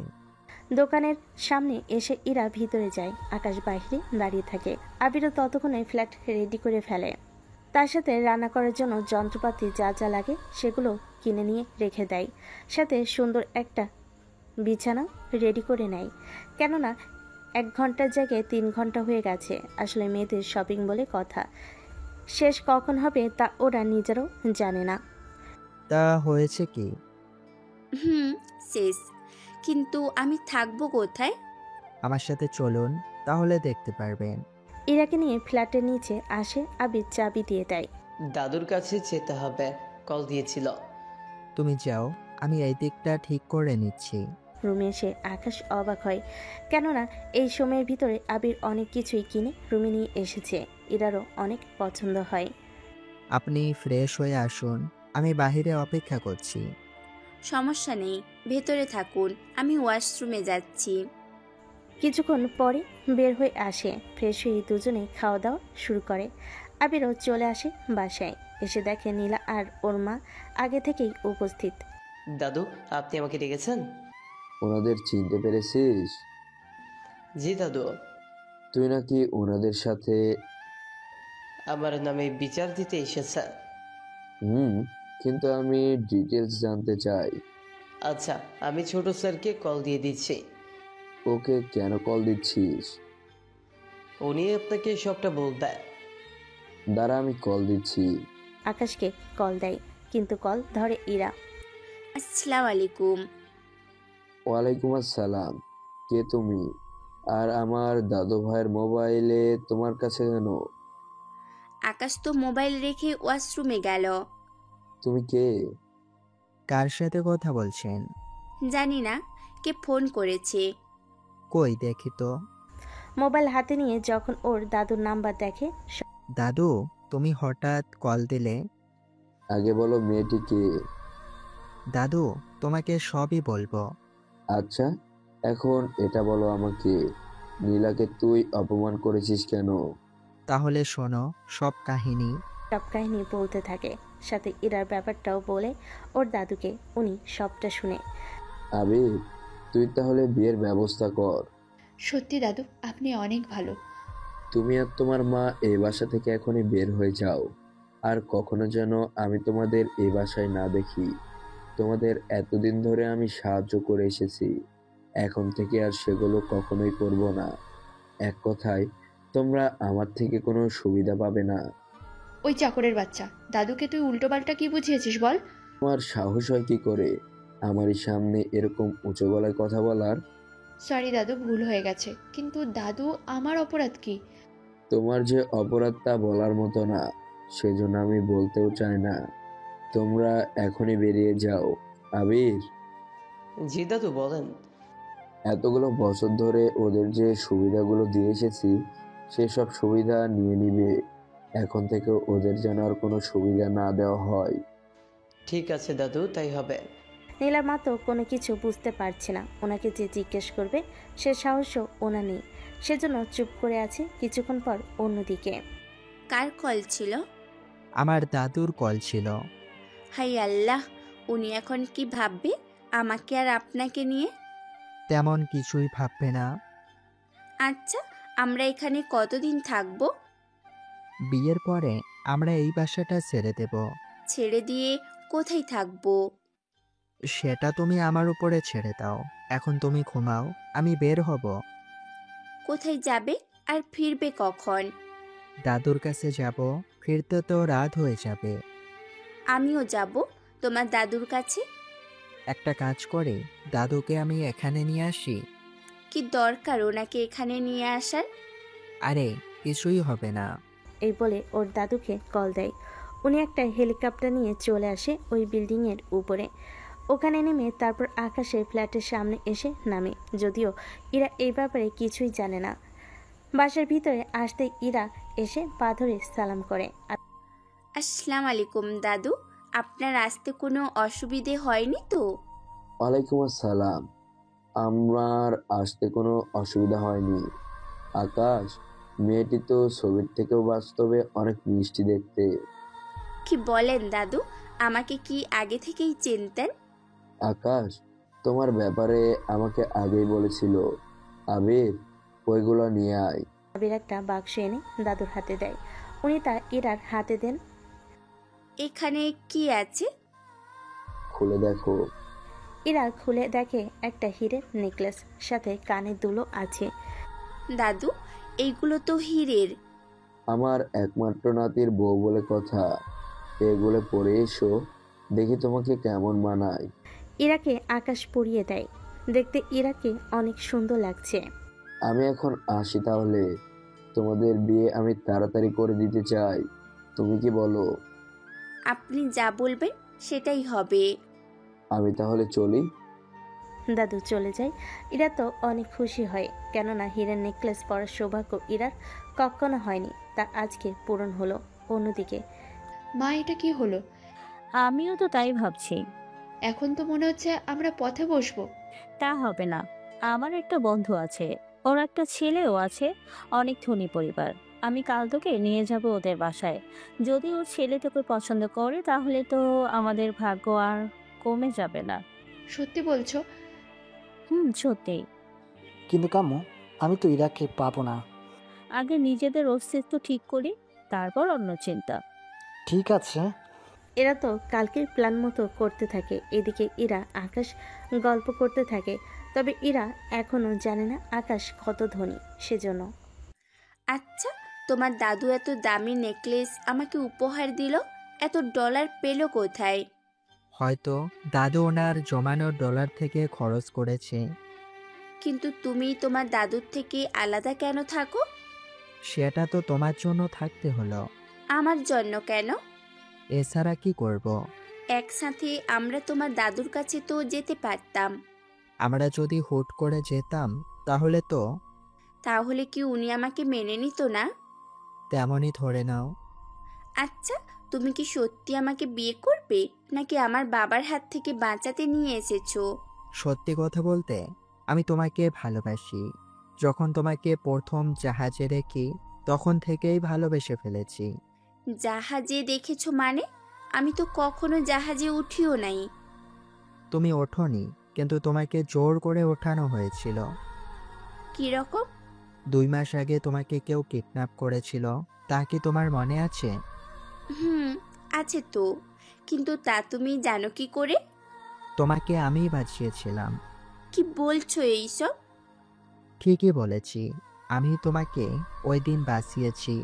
দোকানের সামনে এসে ইরা ভিতরে যায়, আকাশ বাইরে দাঁড়িয়ে থাকে। আবিরও ততক্ষণে ফ্ল্যাট রেডি করে ফেলে। তার সাথে রান্না করার জন্য যন্ত্রপাতি যা যা লাগে সেগুলো কিনে নিয়ে রেখে দেয়, সাথে সুন্দর একটা বিছানা রেডি করে নেয়। কেননা 1 ঘন্টার জায়গায় 3 ঘন্টা হয়ে গেছে। আসলে মেয়েদের শপিং বলে কথা, শেষ কখন হবে তা ওরা নিজেরাও জানে না। তা হয়েছে কি? শেষ। কিন্তু আমি থাকবো কোথায়? আমার সাথে চলুন, তাহলে দেখতে পারবেন। ইরাকে নিয়ে ফ্ল্যাটের নিচে আসে। আবির চাবি দিয়ে দেয়। দাদুর কাছে যেতে হবে, কল দিয়েছিল। তুমি যাও, আমি এই দিকটা ঠিক করে নিচ্ছি। রুমে এসে আকাশ অবাক হয়, কেননা এই সময়ের ভিতরে আবির অনেক কিছুই কিনে রুমে নিয়ে এসেছে। ইরারও অনেক পছন্দ হয়। আপনি ফ্রেশ হয়ে আসুন, আমি বাইরে অপেক্ষা করছি। সমস্যা নেই, ভেতরে থাকুন, আমি ওয়াশরুমে যাচ্ছি। কিছুক্ষণ পরে বের হয়ে আসে। ফ্রেশ হয়ে দুজনে খাওয়া দাওয়া শুরু করে। আবিরও চলে আসে বাসায়। এসে দেখে নীলা আর ওর মা আগে থেকেই উপস্থিত। দাদু, আপনি আমাকে ডেকেছেন? ওনাদের চিনতে পেরেছিস? জি দাদু। তুই নাকি ওনাদের সাথে? আমার নামে বিচার দিতে এসেছে? কিন্তু আমি ডিটেলস জানতে চাই। আচ্ছা, আমি ছোট স্যারকে কল দিয়ে দিচ্ছি। ওকে কেন কল দিচ্ছিস? উনি আপনাকে সবটা বলবে। দাঁড়া, আমি কল দিচ্ছি। আকাশকে কল দেয়, কিন্তু কল ধরে ইরা। আসসালামু আলাইকুম। ওয়ালাইকুম আসসালাম। কে তুমি? আর আমার দাদু ভাইয়ের মোবাইলে তোমার কাছে কেন? আকাশ তো মোবাইল রেখে ওয়াশরুমে গেল। তুমি কে? কার সাথে কথা বলছেন? জানি না, কে ফোন করেছে। কই দেখি তো। মোবাইল হাতে নিয়ে যখন ওর দাদুর নাম্বার দেখে। দাদু, তুমি হঠাৎ কল দিলে? আগে বলো মেয়েটি কে? দাদু, তোমাকে সবই বলবো। আচ্ছা, এখন এটা বলো আমাকে, নীলাকে তুই অপমান করেছিস কেন? তাহলে শোনো সব কাহিনী। সব কাহিনী বলতে থাকে, সাথে ইরার ব্যাপারটাও বলে ওর দাদুকে। উনি সবটা শুনে। আবির, তুই তাহলে বিয়ের ব্যবস্থা কর। সত্যি দাদু, আপনি অনেক ভালো। তুমি আর তোমার মা এই বাসা থেকে এখনই বের হয়ে যাও। আর কখনো যেন আমি তোমাদের এই বাসায় না দেখি। তোমাদের এতদিন ধরে আমি সাহায্য করে এসেছি, এখন থেকে আর সেগুলো কখনোই করব না। এক কথায়, তোমরা আমার থেকে কোনো সুবিধা পাবে না। ওই চাকরের বাচ্চা, দাদুকে তুই উল্টোপাল্টা কি বুঝিয়েছিস বল? তোমার সাহস হয় কি করে আমারই সামনে এরকম উঁচু গলায় কথা বলার? সরি দাদু, ভুল হয়ে গেছে। কিন্তু দাদু, আমার অপরাধ কি? তোমার যে অপরাধ তা বলার মতো না, সেজন্য আমি বলতেও চাই না। তোমরা এখনই বেরিয়ে যাও। আবির। জি দাদু বলেন। এতগুলো বছর ধরে ওদের যে সুবিধাগুলো দিয়ে এসেছি সেসব সুবিধা নিয়ে নিবে। এখন থেকে ওদের যেন আর কোনো সুবিধা না দেওয়া হয়। ঠিক আছে দাদু, তাই হবে। নীলার মা তো কোনো কিছু বুঝতে পারছে না। ওনাকে যে জিজ্ঞেস করবে সে সাহসও ওনা নেই, সেজন্য চুপ করে আছে। কিছুক্ষণ পর অন্যদিকে। কার কল ছিল? আমার দাদুর কল ছিল। হাই আল্লাহ, উনি এখন কি ভাববে আমাকে আর আপনাকে নিয়ে? তেমন কিছুই ভাববে না। আচ্ছা, আমরা এখানে কতদিন থাকবো? বিয়ের পরে আমরা এই বাসাটা ছেড়ে দেব। ছেড়ে দিয়ে কোথায় থাকবো? সেটা তুমি আমার উপরে ছেড়ে দাও। এখন তুমি ঘুমাও, আমি বের হব। কোথায় যাবে আর ফিরবে কখন? দাদুর কাছে যাব, ফিরতে তো রাত হয়ে যাবে। আমিও যাব তোমার দাদুর কাছে। একটা কাজ করে দাদুকে আমি এখানে নিয়ে আসি। কি দরকার ওনাকে এখানে নিয়ে আসার? আরে কিছুই হবে না। এই বলে ওর দাদুকে কল দেয়। উনি একটা হেলিকপ্টার নিয়ে চলে আসে ওই বিল্ডিংয়ের উপরে। ওখানে নেমে তারপর আকাশের ফ্ল্যাটের সামনে এসে নামে। যদিও ইরা এই ব্যাপারে কিছুই জানে না। বাসার ভিতরে আসতে ইরা এসে পা ধরে সালাম করে। আসসালামু আলাইকুম দাদু, আপনার আসতে কোনো অসুবিধে হয়নি তো? ওয়ালাইকুম আসসালাম। আমার আসতে কোনো অসুবিধা হয়নি। আকাশ, মেয়েটি তো ছবির থেকেও বাস্তবে অনেক মিষ্টি দেখতে। কি বলেন দাদু, আমাকে কি আগে থেকেই চিনতেন? আকাশ তোমার ব্যাপারে আমাকে আগেই বলেছিল। আবির, ওইগুলো নিয়ে আয়। আবির একটা বাক্স এনে দাদুর হাতে দেয়। উনি তা ইরার হাতে দেন। এখানে কি আছে? খুলে দেখো। ইরা খুলে দেখে একটা হীরের নেকলেস, সাথে কানের দুলও আছে। দাদু, এইগুলো তো হীরের। আমার একমাত্র নাতির বউ বলে কথা। এগুলো পরে এসো, দেখি তোমাকে কেমন মানায়। ইরাকে আকাশ পরিয়ে দেয়। দেখতে ইরাকে অনেক সুন্দর লাগছে। আমি এখন আসি তাহলে। তোমাদের বিয়ে আমি তাড়াতাড়ি করে দিতে চাই। তুমি কি বলো? আপনি যা বলবেন সেটাই হবে। আমি তাহলে চলি। দাদু চলে যায়। ইরা তো অনেক খুশি হয়, কেননা হীরের নেকলেস পরার সৌভাগ্য ইরার কখনো হয়নি। তা আজকে পূরণ হলো। অন্যদিকে মা, এটা কি হলো? আমিও তো তাই ভাবছি। এখন তো মনে হচ্ছে আমরা পথে বসবো। তা হবে না। আমার একটা বন্ধু আছে, ওর একটা ছেলেও আছে, অনেক ধনী পরিবার। আমি কাল তোকে নিয়ে যাব ওদের বাসায়। যদি ওর ছেলে তোকে পছন্দ করে তাহলে তো আমাদের ভাগ্য আর কমে যাবে না। সত্যি বলছো? সত্যি। কিন্তু কাম্মু, আমি তো ইরাকে পাবো না। আগে নিজেদের অস্তিত্ব ঠিক করি, তারপর অন্য চিন্তা। ঠিক আছে। এরা তো কালকের প্ল্যান মতো করতে থাকে। এদিকে ইরা আকাশ গল্প করতে থাকে। তবে ইরা এখনো জানে না আকাশ কত ধনী। সেজন্য আচ্ছা, তোমার দাদু এত দামি নেকলেস আমাকে উপহার দিল, এত ডলার পেল কোথায়? হয়তো দাদু ওনার জমানো ডলার থেকে খরচ করেছে। কিন্তু তুমি তোমার দাদুর থেকে আলাদা কেন থাকো? সেটা তো তোমার জন্য থাকতে হলো। আমার জন্য কেন? এছাড়া কি করব? একসাথে আমরা তোমার দাদুর কাছে তো যেতে পারতাম। আমরা যদি হুট করে যেতাম তাহলে কি উনি আমাকে মেনে নিত না? তেমনই ধরে নাও। আচ্ছা, তুমি কি সত্যি আমাকে বিয়ে করবে, নাকি আমার বাবার হাত থেকে বাঁচাতে নিয়ে এসেছো? সত্যি কথা বলতে, আমি তোমাকে ভালোবাসি। যখন তোমাকে প্রথম জাহাজে দেখি তখন থেকেই ভালোবেসে ফেলেছি। জাহাজে দেখেছো মানে? আমি তো কখনো জাহাজে উঠিও নাই। তুমি ওঠোনি, কিন্তু তোমাকে জোর করে ওঠানো হয়েছিল। কিরকম? 2 মাস আগে তোমাকে কেউ কিডন্যাপ করেছিল, তা কি তোমার মনে আছে? আছে তো, কিন্তু তা তুমি জানো কি করে? তোমাকে আমিই বাঁচিয়েছিলাম। কি বলছো এইসব? ঠিকই বলেছি, আমি তোমাকে ওই দিন বাঁচিয়েছি।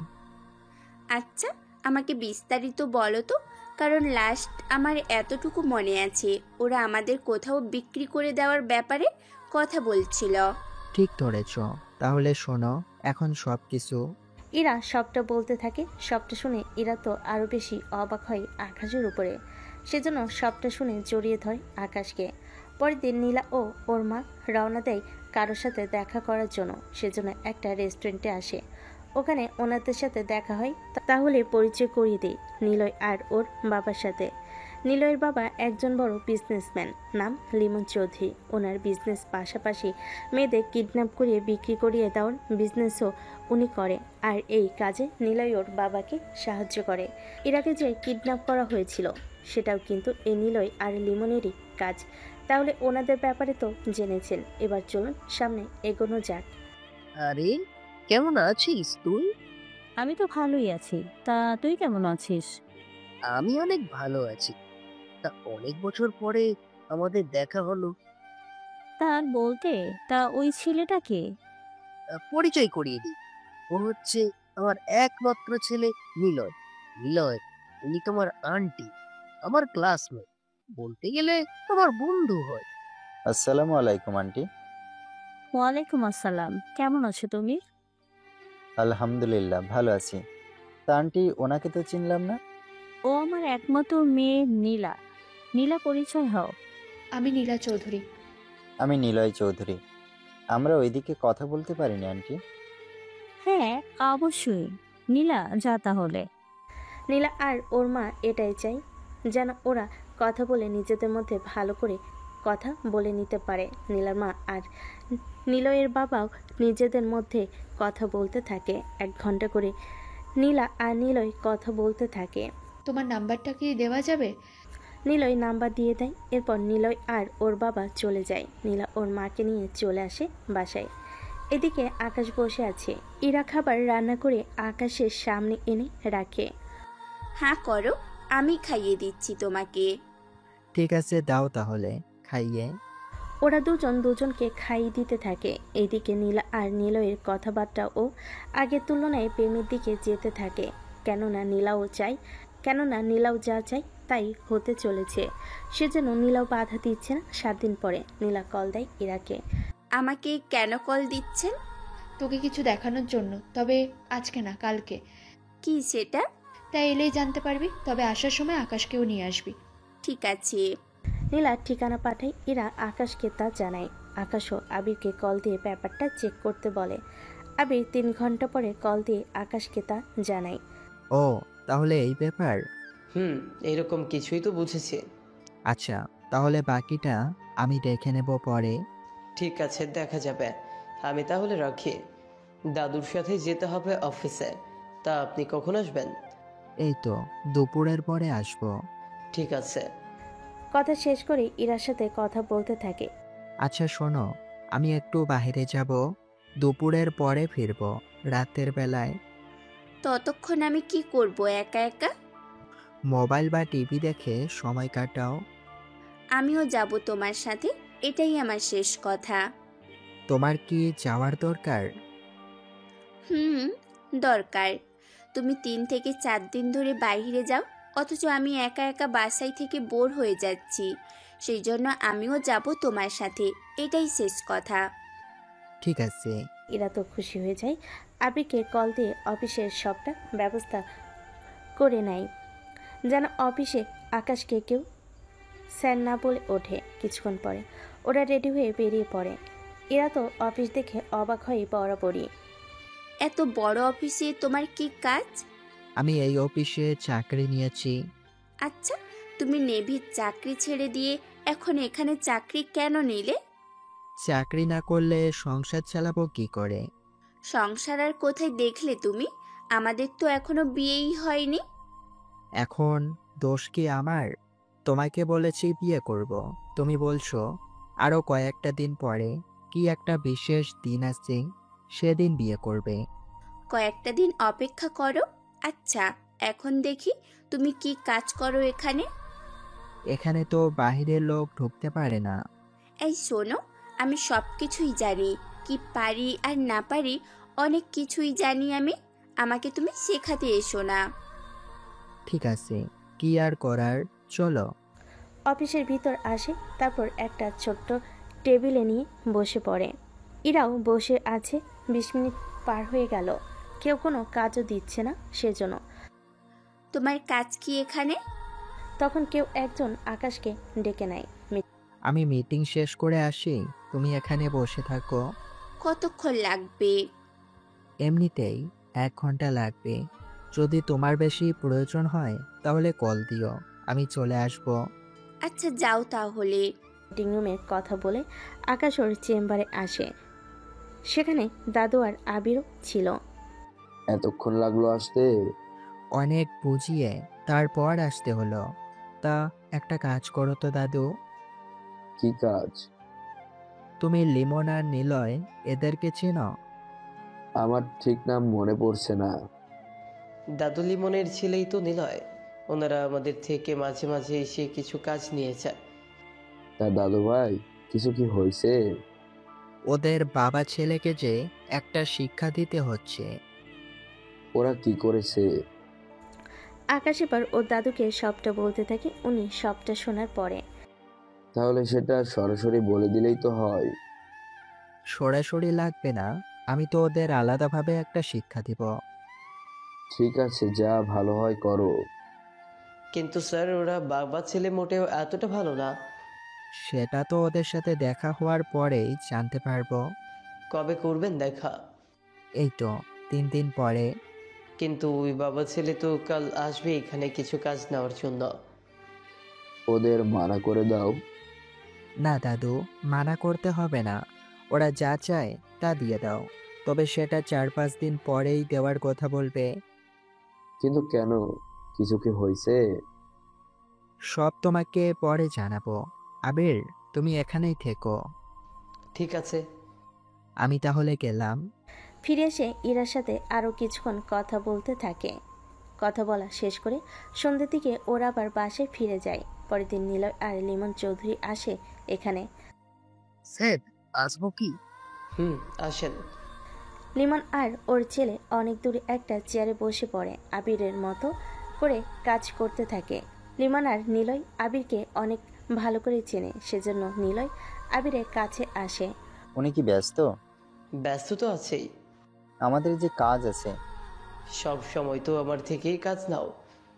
আচ্ছা, আমাকে বিস্তারিত বলো তো, কারণ লাস্ট আমার এতটুকু মনে আছে ওরা আমাদের কোথাও বিক্রি করে দেওয়ার ব্যাপারে কথা বলছিল। ঠিক ধরেছ, তাহলে শোনো এখন সব কিছু। ইরা সবটা বলতে থাকে। সবটা শুনে ইরা তো আরো বেশি অবাক হয় আকাশের উপরে। সেজন্য সবটা শুনে জড়িয়ে ধরে আকাশকে। পরের দিন নীলা ও ওর মা রওনা দেয় কারোর সাথে দেখা করার জন্য। সেজন্য একটা রেস্টুরেন্টে আসে। ওখানে ওনাদের সাথে দেখা হয়। তাহলে পরিচয় করিয়ে দিই নিলয় আর ওর বাবার সাথে। নিলয়ের বাবা একজন বড় বিজনেসম্যান, নাম লিমন চৌধুরী। ওনার বিজনেস পাশাপাশি মেয়েদের কিডন্যাপ করিয়ে বিক্রি করিয়ে দেওয়ার বিজনেসও উনি করে। আর এই কাজে নিলয় ওর বাবাকে সাহায্য করে। এর আগে যে কিডন্যাপ করা হয়েছিল সেটাও কিন্তু এই নিলয় আর লিমনেরই কাজ। তাহলে ওনাদের ব্যাপারে তো জেনেছেন। এবার চলুন সামনে এগোনো যাক। আরে কেমন আছিস তুই? আমি তো ভালোই আছি, তা তুই কেমন আছিস? আমি অনেক ভালো আছি। তা অনেক বছর পরে আমাদের দেখা হলো। তার বলতে, তা ওই ছেলেটা কে? পরিচয় করিয়ে দিই, ও হচ্ছে আমার একমাত্র ছেলে নিলয়। নিলয়, উনি তোমার আন্টি, আমার ক্লাসমেট, বলতে গেলে আমার বন্ধু হয়। আসসালামু আলাইকুম আন্টি। ওয়ালাইকুম আসসালাম, কেমন আছো তুমি? আলহামদুলিল্লাহ ভালো আছি। তা আন্টি, ওনাকে তো চিনলাম না। ও আমার একমাত্র মেয়ে নীলা। নীলা, পরিচয় হও। আমি নীলা চৌধুরী। আমি নিলয় চৌধুরী। আমরা ওইদিকে কথা বলতে পারিনি আন্টি। হ্যাঁ অবশ্যই। নীলা, যা তাহলে। নীলা আর ওর মা এটাই চাই, যেন ওরা কথা বলে নিজেদের মধ্যে ভালো করে কথা বলে নিতে পারে। নীলার মা আর নিলয়ের বাবাও নিজেদের মধ্যে কথা বলতে থাকে। 1 ঘন্টা করে নীলা আর নিলয় কথা বলতে থাকে। তোমার নাম্বারটা কি দেওয়া যাবে? নিলয় নাম্বার দিয়ে দেয়। এরপর নিলয় আর ওর বাবা চলে যায়। নীলা ওর মাকে নিয়ে চলে আসে বাসায়। এদিকে আকাশ বসে আছে। ইরা খাবার রান্না করে আকাশের সামনে এনে রাখে। হ্যাঁ করো, আমি খাইয়ে দিচ্ছি তোমাকে। ঠিক আছে, দাও তাহলে খাইয়ে। ওরা দুজন দুজনকে খাইয়ে দিতে থাকে। এইদিকে নীলা আর নিলয়ের কথাবার্তাও আগের তুলনায় প্রেমের দিকে যেতে থাকে। কেননা নীলাও যা চাই তাই হতে চলেছে। সেজন্য নীলাও বাধা দিচ্ছে না। 7 দিন পরে নীলা কল দেয় ইরাকে। আমাকে কেন কল দিচ্ছেন? তোকে কিছু দেখানোর জন্য, তবে আজকে না, কালকে। কি সেটা? তাই এলেই জানতে পারবি, তবে আসার সময় আকাশকেও নিয়ে আসবি। ঠিক আছে। নীলা ঠিকানা পাঠায়। ইরা আকাশকে তা জানায়। আকাশও আবিরকে কল দিয়ে ব্যাপারটা চেক করতে বলে। আবির 3 ঘন্টা পরে কল দিয়ে আকাশকে তা জানায়। ও, তাহলে এই ব্যাপার। এরকম কিছুই তো বুঝেছি। আচ্ছা, তাহলে বাকিটা আমি দেখে নেব পরে। ঠিক আছে, দেখা যাবে। আমি তাহলে রাখি। দাদুর সাথে যেতে হবে অফিসে। তা আপনি কখন আসবেন? এই তো দুপুরের পরে আসবো। ঠিক আছে। কথা শেষ করে ইরার সাথে কথা বলতে থাকে। আচ্ছা শোনো, আমি একটু বাইরে যাব, দুপুরের পরে ফিরবো, রাতের বেলায়। ততক্ষণ আমি কি করব একা একা? মোবাইল বা টিভি দেখে সময় কাটাও। আমিও যাব তোমার সাথে, এটাই আমার শেষ কথা। তোমার কি যাওয়ার দরকার? দরকার। তুমি 3 থেকে 4 দিন ধরে বাইরে যাও, অথচ আমি একা একা বাসায় থেকে বোর হয়ে যাচ্ছি। সেই জন্য আমিও যাব তোমার সাথে, এটাই শেষ কথা। ঠিক আছে। ইরা তো খুশি হয়ে যায়। আবিরকে কল দিয়ে অফিসের সবটা ব্যবস্থা করে নেয়, যেন অফিসে আকাশকে কেউ স্যার না বলে ওঠে। কিছুক্ষণ পরে ওরা রেডি হয়ে বেরিয়ে পড়ে। এরা তো অফিস দেখে অবাক হয়ে বরাবরই। এত বড় অফিসে তোমার কি কাজ? আমি এই অফিসে চাকরি নিয়েছি। আচ্ছা, তুমি নেভির চাকরি ছেড়ে দিয়ে এখন এখানে চাকরি কেন নিলে? চাকরি না করলে সংসার চালাবো কি করে? সংসার আর কোথায় দেখলে তুমি? আমাদের তো এখনো বিয়েই হয়নি। এখন দোষ কি আমার? তোমাকে বলেছি বিয়ে করব, তুমি বলছো আরো কয়েকটা দিন পরে কি একটা বিশেষ দিন আছে, সেদিন বিয়ে করবে। কয়েকটা দিন অপেক্ষা করো। আচ্ছা, এখন দেখি তুমি কি কাজ করো এখানে। এখানে তো বাহিরের লোক ঢুকতে পারে না। এই শোনো, আমি সব কিছুই জানি, কি পারি আর না পারি অনেক কিছুই জানি আমি। আমাকে তুমি শেখাতে এসো না। ঠিক আছে, কি আর করার, চলো। অফিসের ভিতর আসে, তারপর একটা ছোট্ট টেবিলে নিয়ে বসে পড়ে। ইরাও বসে আছে। 20 মিনিট পার হয়ে গেল, কেউ কোনো কাজও দিচ্ছে না। সেজন্য তোমার কাজ কি এখানে? তখন কেউ একজন আকাশকে ডেকে নেয়। আমি মিটিং শেষ করে আসি, তুমি এখানে বসে থাকো। কতক্ষণ লাগবে? এমনিতেই 1 ঘন্টা লাগবে। যদি তোমার বেশি প্রয়োজন হয় তাহলে কল দিও, আমি চলে আসব। আচ্ছা যাও তাহলে। মিটিং রুমে কথা বলে আকাশ ওর চেম্বারে আসে। সেখানে দাদু আর আবিরও ছিল। এতক্ষণ লাগলো আসতে? অনেক বুঝিয়ে তারপর আসতে হলো। তা একটা কাজ করো তো দাদু। কি কাজ? তুমি লিমন আর নিলয় এদেরকে চেনো? আমার ঠিক নাম মনে পড়ছে না। দাদু লিমনের ছেলেই তো নিলয়। ওনারা আমাদের থেকে মাঝে মাঝে এসে কিছু কাজ নিয়েছে। তা দাদু ভাই, কিছু কি হয়েছে? ওদের বাবা ছেলেকে যে একটা শিক্ষা দিতে হচ্ছে। ওরা কি করেছে? আকাশ এবার ওর দাদুকে সবটা বলতে থাকে। উনি সবটা শোনার পরে তাহলে সেটা সরাসরি বলে দিলেই তো হয়। সরাসরি লাগবে না, আমি তো ওদের আলাদাভাবে একটা শিক্ষা দিব। ঠিক আছে, যা ভালো হয় করো। কিন্তু স্যার, ওরা বাবা ছেলে মোটেও এতটা ভালো না। সেটা তো ওদের সাথে দেখা হওয়ার পরেই জানতে পারবো। কবে করবেন দেখা? এই তো 3 দিন পরে। কিন্তু ওই বাবা ছেলে তো কাল আসবে এখানে কিছু কাজ নেওয়ার জন্য। ওদের মানা করে দাও। না দাদু, মানা করতে হবে না, ওরা যা চায় তা দিয়ে দাও। তবে সেটা 4-5 দিন পরেই দেওয়ার কথা বলবে। কিন্তু কেন? কিছু কি হয়েছে? সব তোমাকে পরে জানাবো। আবির, তুমি এখানেই থেকো। ঠিক আছে। আমি তাহলে গেলাম। ফিরে এসে ইরার সাথে আরও কিছুক্ষণ কথা বলতে থাকে। কথা বলা শেষ করে সন্ধ্যের দিকে ওরা আবার বাসায় ফিরে যায়। পরের দিন নিলয় আর লিমন চৌধুরী আসে এখানে। স্যার, আসবো কি? আসেন। লিমন আর ওর ছেলে অনেক দূরে একটা চেয়ারে বসে পড়ে আবিরের মতো করে কাজ করতে থাকে। লিমন আর নিলয় আবিরকে অনেক ভালো করে চেনে, সেজন্য নিলয় আবিরের কাছে আসে। উনি কি ব্যস্ত? ব্যস্ত তো আছেই। আমাদের যে কাজ আছে। সব সময় তো আমার থেকেই কাজ নাও,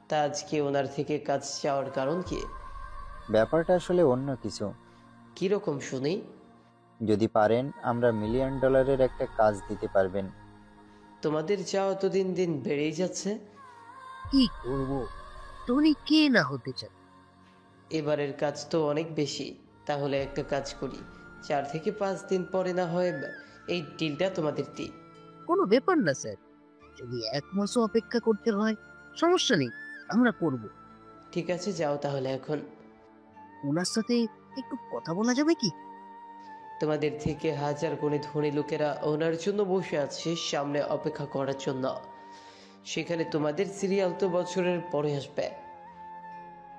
তা আজকে ওনার থেকে কাজ চাওয়ার কারণ কি? ব্যাপারটা আসলে অন্য কিছু। কিরকম শুনি? যদি পারেন আমরা $1 মিলিয়ন একটা কাজ দিতে পারবেন। তোমাদের চাওয়া তো দিন দিন বেড়েই যাচ্ছে। কি করব? তুমি কে না হতে চান? এবারের কাজ তো অনেক বেশি। তাহলে একটা কাজ করি, 4 থেকে 5 দিন পরে না হয় এই ডিলটা তোমাদের দিই। কোনো ব্যাপার না স্যার, যদি 1 মাসও অপেক্ষা করতে হয় সমস্যা নেই, আমরা করব। ঠিক আছে, যাও তাহলে এখন। ওনার সাথে একটু কথা বলা যাবে কি? তোমাদের থেকে হাজার গুণে ধনী লোকেরা ওনার জন্য বসে আছে সামনে অপেক্ষা করার জন্য। সেখানে তোমাদের সিরিয়াল তো বছরের পরে আসবে।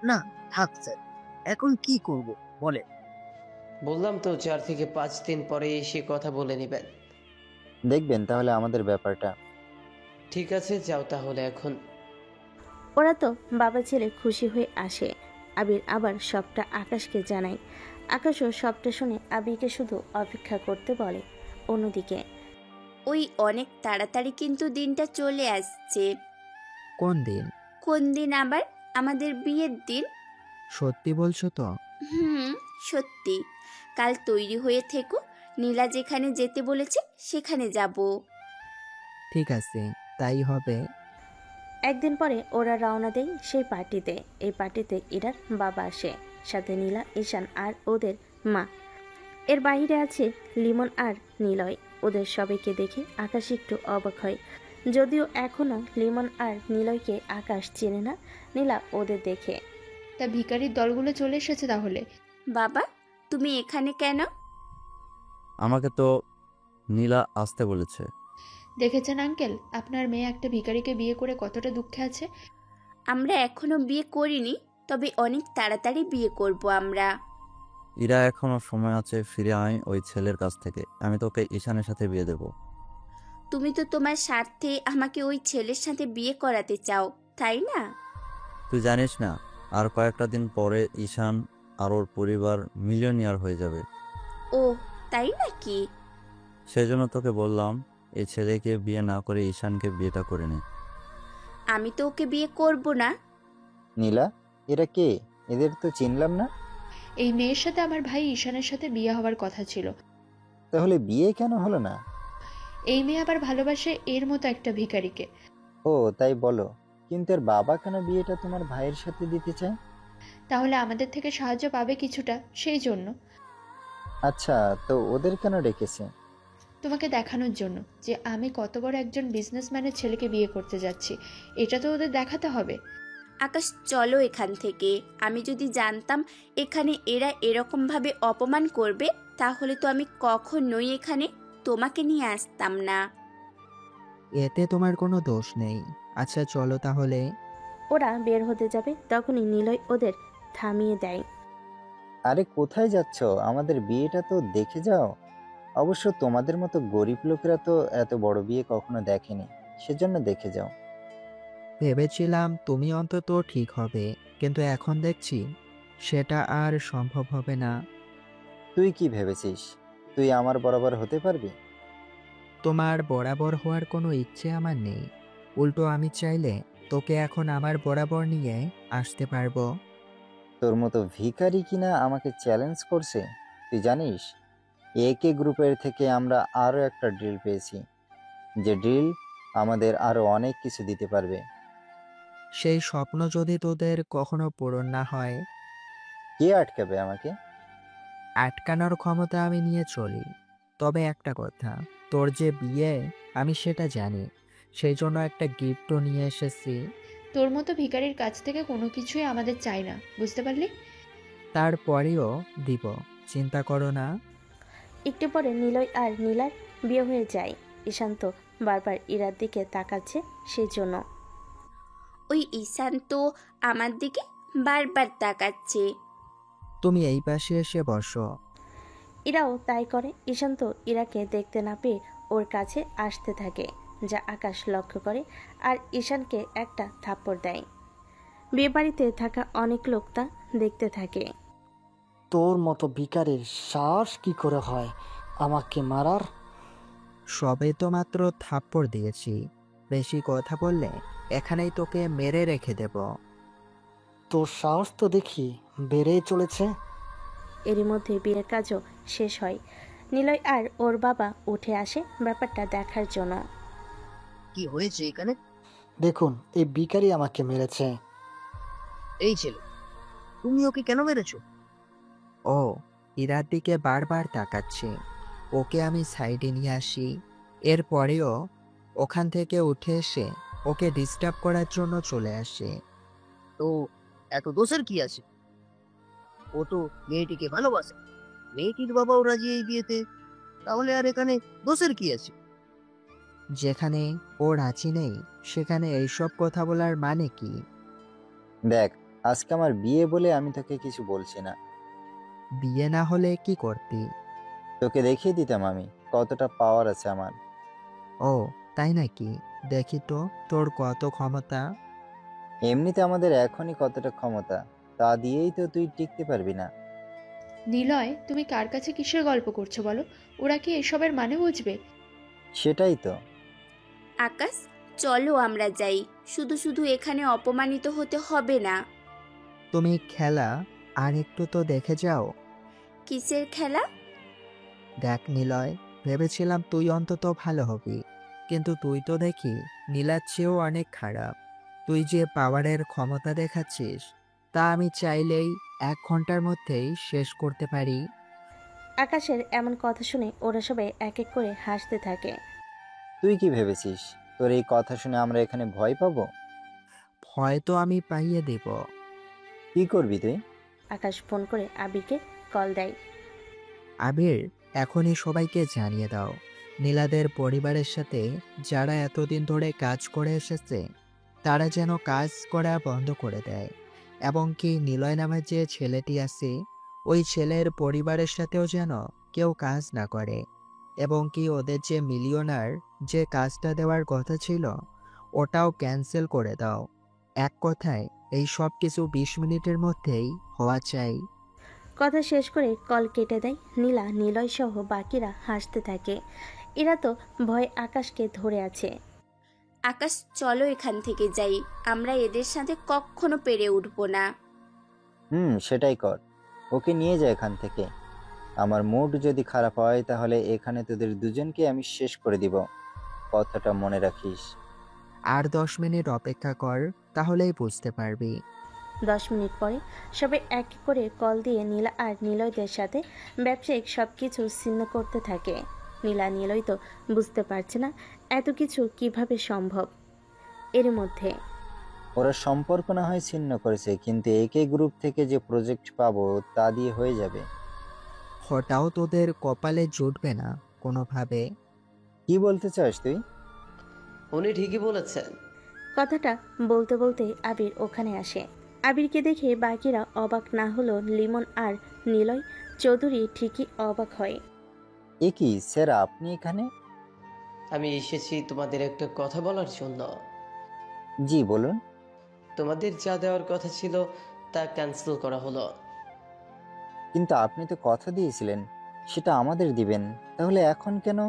না থাক স্যার, এখন কি করব বলে? বললাম তো 4 থেকে 5 দিন পরে এসে কথা বলে নেবেন। দেখবেন তাহলে আমাদের ব্যাপারটা। ঠিক আছে, যাও তাহলে এখন। ওরা তো বাবা ছেলে খুশি হয়ে আসে। আবির আবার সবটা আকাশকে জানায়। আকাশও সবটা শুনে আবিরকে শুধু অপেক্ষা করতে বলে। অন্যদিকে ওই অনেক তাড়াতাড়ি কিন্তু দিনটা চলে আসছে। কোন দিন? কোন দিন আবার? আমাদের বিয়ের দিন। সত্যি বলছো তো? সত্যি। কাল তৈরি হয়ে থেকো, নীলা যেখানে যেতে বলেছে সেখানে যাব। ঠিক আছে, তাই হবে। একদিন পরে ওরা রওনা দেয় সেই পার্টিতে। এই পার্টিতে ইরার বাবা আসে, সাথে নীলা, ঈশান আর ওদের মা। এর বাইরে আছে লিমন আর নিলয়। ওদের সবাইকে দেখে আকাশ একটু অবাক হয়, যদিও এখনো লিমন আর নিলয়কে আকাশ চেনে না। নীলা ওদের দেখে। তা ভিখারির দলগুলো চলে এসেছে তাহলে? বাবা, তুমি এখানে কেন? আমাকে তো নীলা আসতে বলেছে। দেখেছেন আঙ্কেল, আপনার মেয়ে একটা ভিখারিকে বিয়ে করে কতটা দুঃখে আছে। আমরা এখনো বিয়ে করিনি, তবে অনেক তাড়াতাড়ি বিয়ে করব আমরা। ইরা এখনো সময় আছে, ফিরে আয় ওই ছেলের কাছ থেকে। আমি তোকে ঈশানের সাথে বিয়ে দেব। তুমি তো তোমার স্বার্থে আমাকে ওই ছেলের সাথে বিয়ে করাতে চাও, তাই না? তুই জানিস না, আর কয়েকটা দিন পরে ঈশান আর ওর পরিবার মিলিয়নিয়ার হয়ে যাবে। ও তাই নাকি? সেই জন্য তোকে বললাম, এই ছেলেকে বিয়ে না করে ঈশানকে বিয়েটা করে নে। আমি তো ওকে বিয়ে করব না। নীলা, এরা কে? এদের তো চিনলাম না। এই মেয়ের সাথে আমার ভাই ঈশানের সাথে বিয়ে হওয়ার কথা ছিল। তাহলে বিয়ে কেন হলো না? এই মেয়ে আবার ভালোবাসে এর মতো একটা ভিখারিকে। ও তাই বলো, কিন্তু এর বাবা কেন বিয়েটা তোমার ভাইয়ের সাথে দিতে চায়? তাহলে আমাদের থেকে সাহায্য পাবে কিছুটা, সেই জন্য। আচ্ছা, তো ওদের কেন ডেকেছে? তোমাকে দেখানোর জন্য যে আমি কত বড় একজন বিজনেসম্যানের ছেলেকে বিয়ে করতে যাচ্ছি, এটা তো ওদের দেখাতে হবে। আকাশ চলো এখান থেকে। আমি যদি জানতাম এখানে এরা এরকমভাবে অপমান করবে তাহলে তো আমি কখনোই এখানে তোমাকে নিয়ে আসতাম না। এতে তোমার কোনো দোষ নেই। আচ্ছা চলো তাহলে। ওরা বের হতে যাবে তখনই নিলয় ওদের থামিয়ে দেয়। আরে কোথায় যাচ্ছ? আমাদের বিয়েটা তো দেখে যাও। অবশ্য তোমাদের মতো গরিব লোকেরা তো এত বড় বিয়ে কখনো দেখেনি, সেজন্য দেখে যাও। ভেবেছিলাম তুমি অন্তত ঠিক হবে, কিন্তু এখন দেখছি সেটা আর সম্ভব হবে না। তুই কি ভেবেছিস তুই আমার বরাবর হতে পারবি? তোমার বরাবর হওয়ার কোনো ইচ্ছে আমার নেই। উল্টো আমি চাইলে তোকে এখন আমার বরাবর নিয়ে আসতে পারবো। তোর মতো ভিখারি কিনা আমাকে চ্যালেঞ্জ করছে? তুই জানিস একে গ্রুপের থেকে আমরা আরো একটা ড্রিল পেয়েছি, যে ড্রিল আমাদের আরো অনেক কিছু দিতে পারবে। সেই স্বপ্ন যদি তোদের কখনো পূরণ না হয়? কে আটকাবে আমাকে? আটকানোর ক্ষমতা আমি নিয়ে চলি। তবে একটা কথা, তোর যে বিয়ে আমি সেটা জানি, সেই জন্য একটা গিফটও নিয়ে এসেছি। তোর মতো ভিখারির কাছ থেকে কোনো কিছুই আমাদের চাই না, বুঝতে পারলি? তারপরেও দিব, চিন্তা করো না। একটু পরে নিলয় আর নীলার বিয়ে হয়ে যায়। ঈশান্ত বারবার ইরার দিকে তাকাচ্ছে সেজন্য। ওই ঈশান তো আমার দিকে বারবার তাকাচ্ছে। তুমি এই পাশে এসে বসো। ইরাও তাই করে। ঈশান্ত ইরাকে দেখতে না পেয়ে ওর কাছে আসতে থাকে, যা আকাশ লক্ষ্য করে আর ঈশানকে একটা থাপ্পড় দেয়। বিয়েবাড়িতে থাকা অনেক লোক তা দেখতে থাকে। তোর মতো ভিখারির সাহস কি করে হয় আমাকে মারার? সবে তো মাত্র থাপ্পড় দিয়েছি, বেশি কথা বললে এখানেই তোকে মেরে রেখে দেব। তোর সাহস তো দেখি বেড়েই চলেছে। এরই মধ্যে বিয়ের কাজও শেষ হয়। নিলয় আর ওর বাবা উঠে আসে ব্যাপারটা দেখার জন্য। কি হয়েছে এখানে? দেখুন, এই ভিখারি আমাকে মেরেছে। এই ছেলে, তুমি ওকে কেন মেরেছো? ও ইরার দিকে বারবার তাকাচ্ছে, ওকে আমি সাইডে নিয়ে আসি। এরপরেও ওখান থেকে উঠে এসে ওকে ডিস্টার্ব করার জন্য চলে আসে। তো এত দোষের কি আছে? ও তো মেয়েটিকে ভালোবাসে, মেয়েটির বাবাও রাজি এই বিয়েতে, তাহলে আর এখানে দোষের কি আছে? যেখানে ও রাজি নেই সেখানে এইসব কথা বলার মানে কি? দেখ, আজকে আমার বিয়ে বলে আমি তোকে কিছু বলছি না। বিয়ে না হলে কি করতি? তোকে দেখিয়ে দিতাম আমি কতটা পাওয়ার আছে আমার। ও তাই নাকি? দেখি তো তোর কত ক্ষমতা। এমনিতে আমাদের এখনই কতটা ক্ষমতা, তা দিয়েই তো তুই টিকতে পারবি না। নিলয়, তুমি কার কাছে কিসের গল্প করছো বলো? ওরা কি এসবের মানে বুঝবে? সেটাই তো। আকাশ চলো আমরা যাই, শুধু শুধু এখানে অপমানিত হতে হবে না। তুমি খেলা আর একটু তো দেখে যাও। কিসের খেলা? দেখ নিলয়, ভেবেছিলাম তুই অন্তত ভালো হবি, কিন্তু তুই তো দেখি নীলার চেয়েও অনেক খারাপ। তুই যে পাওয়ারের ক্ষমতা দেখাচ্ছিস তা আমি চাইলেই 1 ঘন্টার মধ্যেই শেষ করতে পারি। আকাশের এমন কথা শুনে ওরা সবাই এক এক করে হাসতে থাকে। তুই কি ভেবেছিস তোর এই কথা শুনে আমরা এখানে ভয় পাবো? ভয় তো আমি পাইয়ে দেব। কি করবি তুই? আকাশ ফোন করে আবিরকে কল দেয়। আবির, এখনই সবাইকে জানিয়ে দাও নীলাদের পরিবারের সাথে যারা এতদিন ধরে কাজ করে এসেছে তারা যেন কাজ করা বন্ধ করে দেয়, এবং কি নিলয় নামের যে ছেলেটি আছে ওই ছেলের পরিবারের সাথেও যেন কেউ কাজ না করে, এবং কি ওদের যে মিলিয়নার যে কাজটা দেওয়ার কথা ছিল ওটাও ক্যান্সেল করে দাও। এক কথায় এই সব কিছু 20 মিনিটের মধ্যেই হওয়া চাই। কথা শেষ করে কল কেটে দেয়। নীলা, নিলয় সহ বাকিরা হাসতে থাকে। এরা তো ভয় আকাশকে ধরে আছে। আকাশ চলো এখান থেকে যাই, আমরা এদের সাথে কখনো পেরে উঠবো না। সেটাই কর। ওকে নিয়ে যা এখান থেকে। আমার মুড যদি খারাপ হয় তাহলে এখানে তোদের দুজনকে আমি শেষ করে দিব, কথাটা মনে রাখিস। আর 10 মিনিট অপেক্ষা কর, তাহলেই বুঝতে পারবি। 10 মিনিট পরে সবাই এক করে কল দিয়ে নীলা আর নিলয়দের সাথে ব্যবসায়িক সব কিছু ছিন্ন করতে থাকে। নীলা নিলয় তো বুঝতে পারছে না এত কিছু কিভাবে সম্ভব। এর মধ্যে ওরা সম্পর্ক না হয় ছিন্ন করেছে, কিন্তু একে গ্রুপ থেকে যে প্রজেক্ট পাবো তা দিয়ে হয়ে যাবে। ওটাও তোদের কপালে জুটবে না কোনোভাবে। কি বলতে চাস তুই? উনি ঠিকই বলেছেন। কথাটা বলতে বলতে আবির ওখানে আসে। আবিরকে দেখে বাকিরা অবাক না হলো লিমন আর নিলয় চৌধুরী ঠিকই অবাক হয়। এ কি স্যার, আপনি এখানে? আমি এসেছি তোমাদের একটা কথা বলার জন্য। জি বলুন। তোমাদের যা দেওয়ার কথা ছিল তা ক্যান্সেল করা হলো। কিন্তু আপনি তো কথা দিয়েছিলেন সেটা আমাদের দিবেন, তাহলে এখন কেন?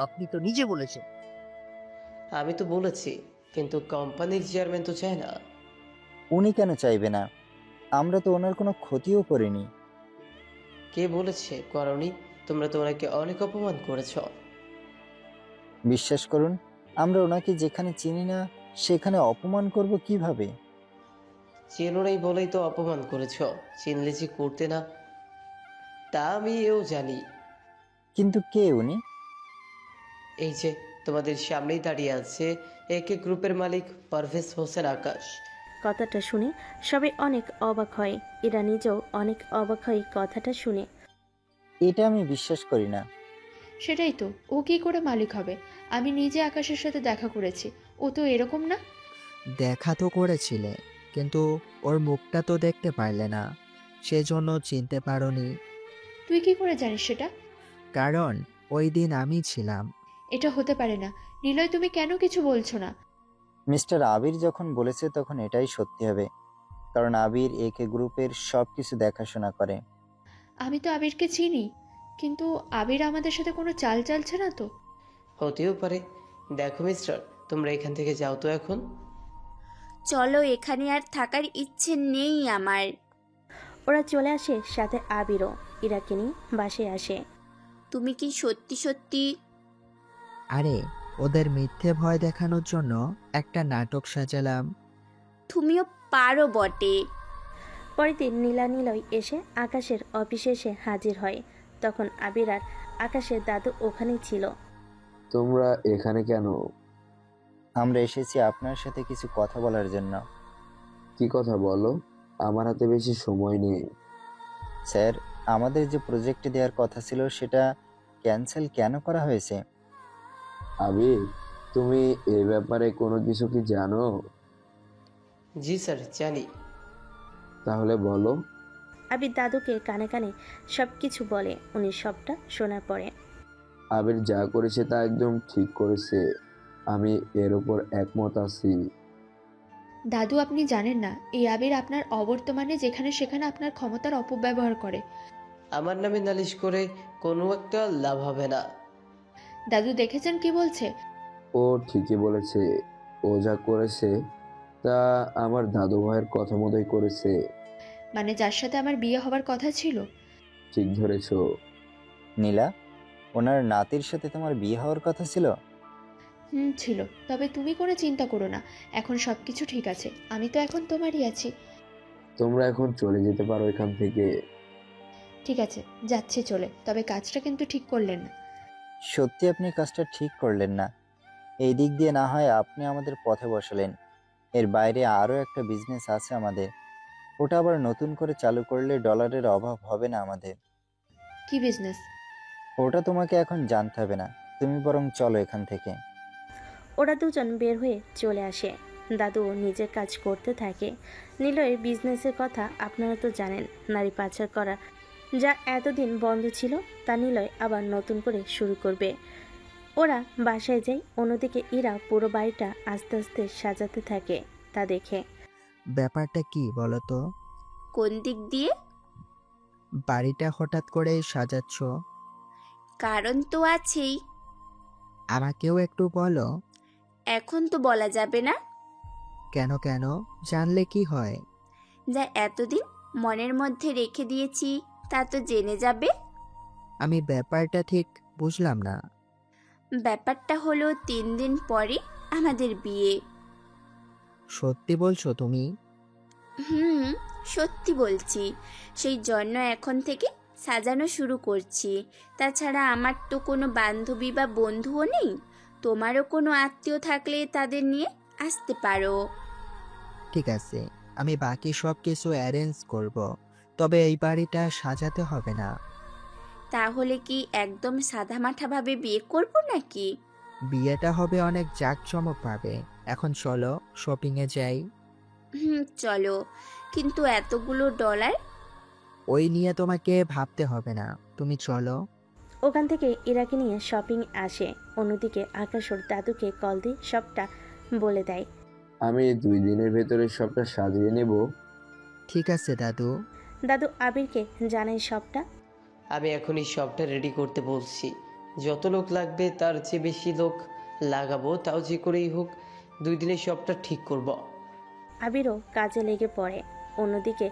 আপনি তো নিজে বলেছেন। আমি তো বলেছি, কিন্তু কোম্পানির চেয়ারম্যান তো চায় না। উনি কেন চাইবে না? আমরা তো ওনার কোনো ক্ষতিও করিনি। কে বলেছে করনি? তোমরা তো ওনাকে অনেক অপমান করেছ। বিশ্বাস করুন, আমরা ওনাকে যেখানে চিনি না সেখানে অপমান করব কিভাবে? চেনো নাই বলেই তো অপমান করেছ, চিনলে যে করতে না, তা আমি এও জানি। কিন্তু কে উনি? এই যে তোমাদের সামনেই দাঁড়িয়ে আছে একে গ্রুপের মালিক পারভেজ হোসেন আকাশ। কথাটা শুনে সবাই অনেক অবাক হয়। এরা নিজেও অনেক অবাক হয় কথাটা শুনে। এটা আমি বিশ্বাস করি না। সেটাই তো, ও কি করে মালিক হবে? আমি নিজে আকাশের সাথে দেখা করেছি, ও তো এরকম না। দেখা তো করেছিলে, কিন্তু ওর মুখটা তো দেখতে পারলে না, সেজন্য চিনতে পারোনি। তুই কি করে জানিস সেটা? কারণ ওই দিন আমি ছিলাম। এটা হতে পারে না। নিলয়, তুমি কেন কিছু বলছো না? মিস্টার আবির যখন বলেছে তখন এটাই সত্যি হবে, কারণ আবির একে গ্রুপের সব কিছু দেখাশোনা করে। আমি তো আবিরকে চিনি, কিন্তু আবির আমাদের সাথে কোনো চাল চালছে না তো। হতেও পারে। দেখো মিস্টার, তোমরা এখান থেকে যাও তো এখন। চলো, এখানে আর থাকার ইচ্ছে নেই আমার। ওরা চলে আসে, সাথে আবিরও ইরাকে নিয়ে বাসায় আসে। তুমি কি সত্যি সত্যি? আরে ওদের মিথ্যে ভয় দেখানোর জন্য একটা নাটক সাজালাম। তুমিও পারো বটে। পরের দিন নীলা নিলয় এসে আকাশের অফিসে এসে হাজির হয়। তখন আবির আর আকাশের দাদু ওখানেই ছিল। তোমরা এখানে কেন? আমরা এসেছি আপনার সাথে কিছু কথা বলার জন্য। কি কথা বলো? আমার হাতে বেশি সময় নেই। স্যার, আমাদের যে প্রজেক্ট দেওয়ার কথা ছিল সেটা ক্যান্সেল কেন করা হয়েছে? আবির, তুমি এ ব্যাপারে কোনো কিছু কি জানো? জি স্যার, জানি। তাহলে বলো। আবির দাদুকে কানে কানে সব কিছু বলে। উনি সবটা শোনার পরে, আবির যা করেছে তা একদম ঠিক করেছে, আমি এর উপর একমত আছি। দাদু, আপনি জানেন না এই আবির আপনার অবর্তমানে যেখানে সেখানে আপনার ক্ষমতার অপব্যবহার করে। আমার নামে নালিশ করে কোনো একটা লাভ হবে না। দাদু দেখেছেন কি বলছে? ও ঠিকই বলেছে। ও যা করেছে তা আমার দাদু ভাইয়ের কথা মতোই করেছে। মানে যার সাথে আমার বিয়ে হবার কথা ছিল। ঠিক ধরেছো। নীলা, ওনার নাতির সাথে তোমার বিয়ে হওয়ার কথা ছিল? ছিল। তবে তুমি কোনো চিন্তা করো না, এখন সব কিছু ঠিক আছে। আমি তো এখন তোমারই আছি। তোমরা এখন চলে যেতে পারো এখান থেকে। ঠিক আছে, যাচ্ছি চলে, তবে কাজটা কিন্তু ঠিক করলেন না। সত্যি আপনি কাজটা ঠিক করলেন না। এই দিক দিয়ে না হয় আপনি আমাদের পথে বসালেন, এর বাইরে আরও একটা বিজনেস আছে আমাদের, ওটা আবার নতুন করে চালু করলে ডলারের অভাব হবে না আমাদের। কি বিজনেস? ওটা তোমাকে এখন জানতে হবে না, তুমি বরং চলো এখান থেকে। ওরা দুজন বের হয়ে চলে আসে। দাদু নিজের কাজ করতে থাকে। নিলয়ের বিজনেসের কথা আপনারা তো জানেন, নারী পাচার করা, যা এতদিন বন্ধ ছিল তা নিলয় আবার নতুন করে শুরু করবে। ওরা বাসায় যায়। অন্যদিকে ইরা পুরো বাড়িটা আস্তে আস্তে সাজাতে থাকে। তা দেখে, ব্যাপারটা কি বলো তো? কোন দিক দিয়ে? বাড়িটা হঠাৎ করে সাজাচ্ছ? কারণ তো আছেই। আমাকেও একটু বলো। এখন তো বলা যাবে না। কেন? জানলে কি হয়? যা এতদিন মনের মধ্যে রেখে দিয়েছি তা তো জেনে যাবে। আমি ব্যাপারটা ঠিক বুঝলাম না। ব্যাপারটা হলো 3 দিন পরে আমাদের বিয়ে। সত্যি বলছো তুমি? হুম, সত্যি বলছি। সেই জন্য এখন থেকে সাজানো শুরু করছি। তাছাড়া আমার তো কোনো বান্ধবী বা বন্ধুও নেই। তোমারও কোনো আত্মীয় থাকলে তাদের নিয়ে আসতে পারো। ঠিক আছে, আমি বাকি সব কিছু অ্যারেঞ্জ করব, তবে এই বাড়িটা সাজাতে হবে না। তাহলে কি একদম সাদামাঠাভাবে বিয়ে করব নাকি? বিয়েটা হবে অনেক জাঁকজমক পাবে। এখন চলো শপিংয়ে যাই। চলো, কিন্তু এতগুলো ডলার? ওই নিয়ে তোমাকে ভাবতে হবে না, তুমি চলো। ওখান থেকে ইরাকে নিয়ে শপিং আসে। অন্যদিকে আকাশ ওর দাদুকে কল দিয়ে সবটা বলে দেয়। আমি 2 দিনের ভেতরে সবটা সাজিয়ে নেব। ঠিক আছে দাদু। দাদু আবিরকে জানায় সবটা। আমি এখনই সবটা রেডি করতে বলছি। যত লোক লাগবে তার চেয়ে বেশি লোক লাগাবো, তাও যে করেই হোক 2 দিনে সবটা ঠিক করব। আবিরও কাজে লেগে পড়ে। অন্যদিকে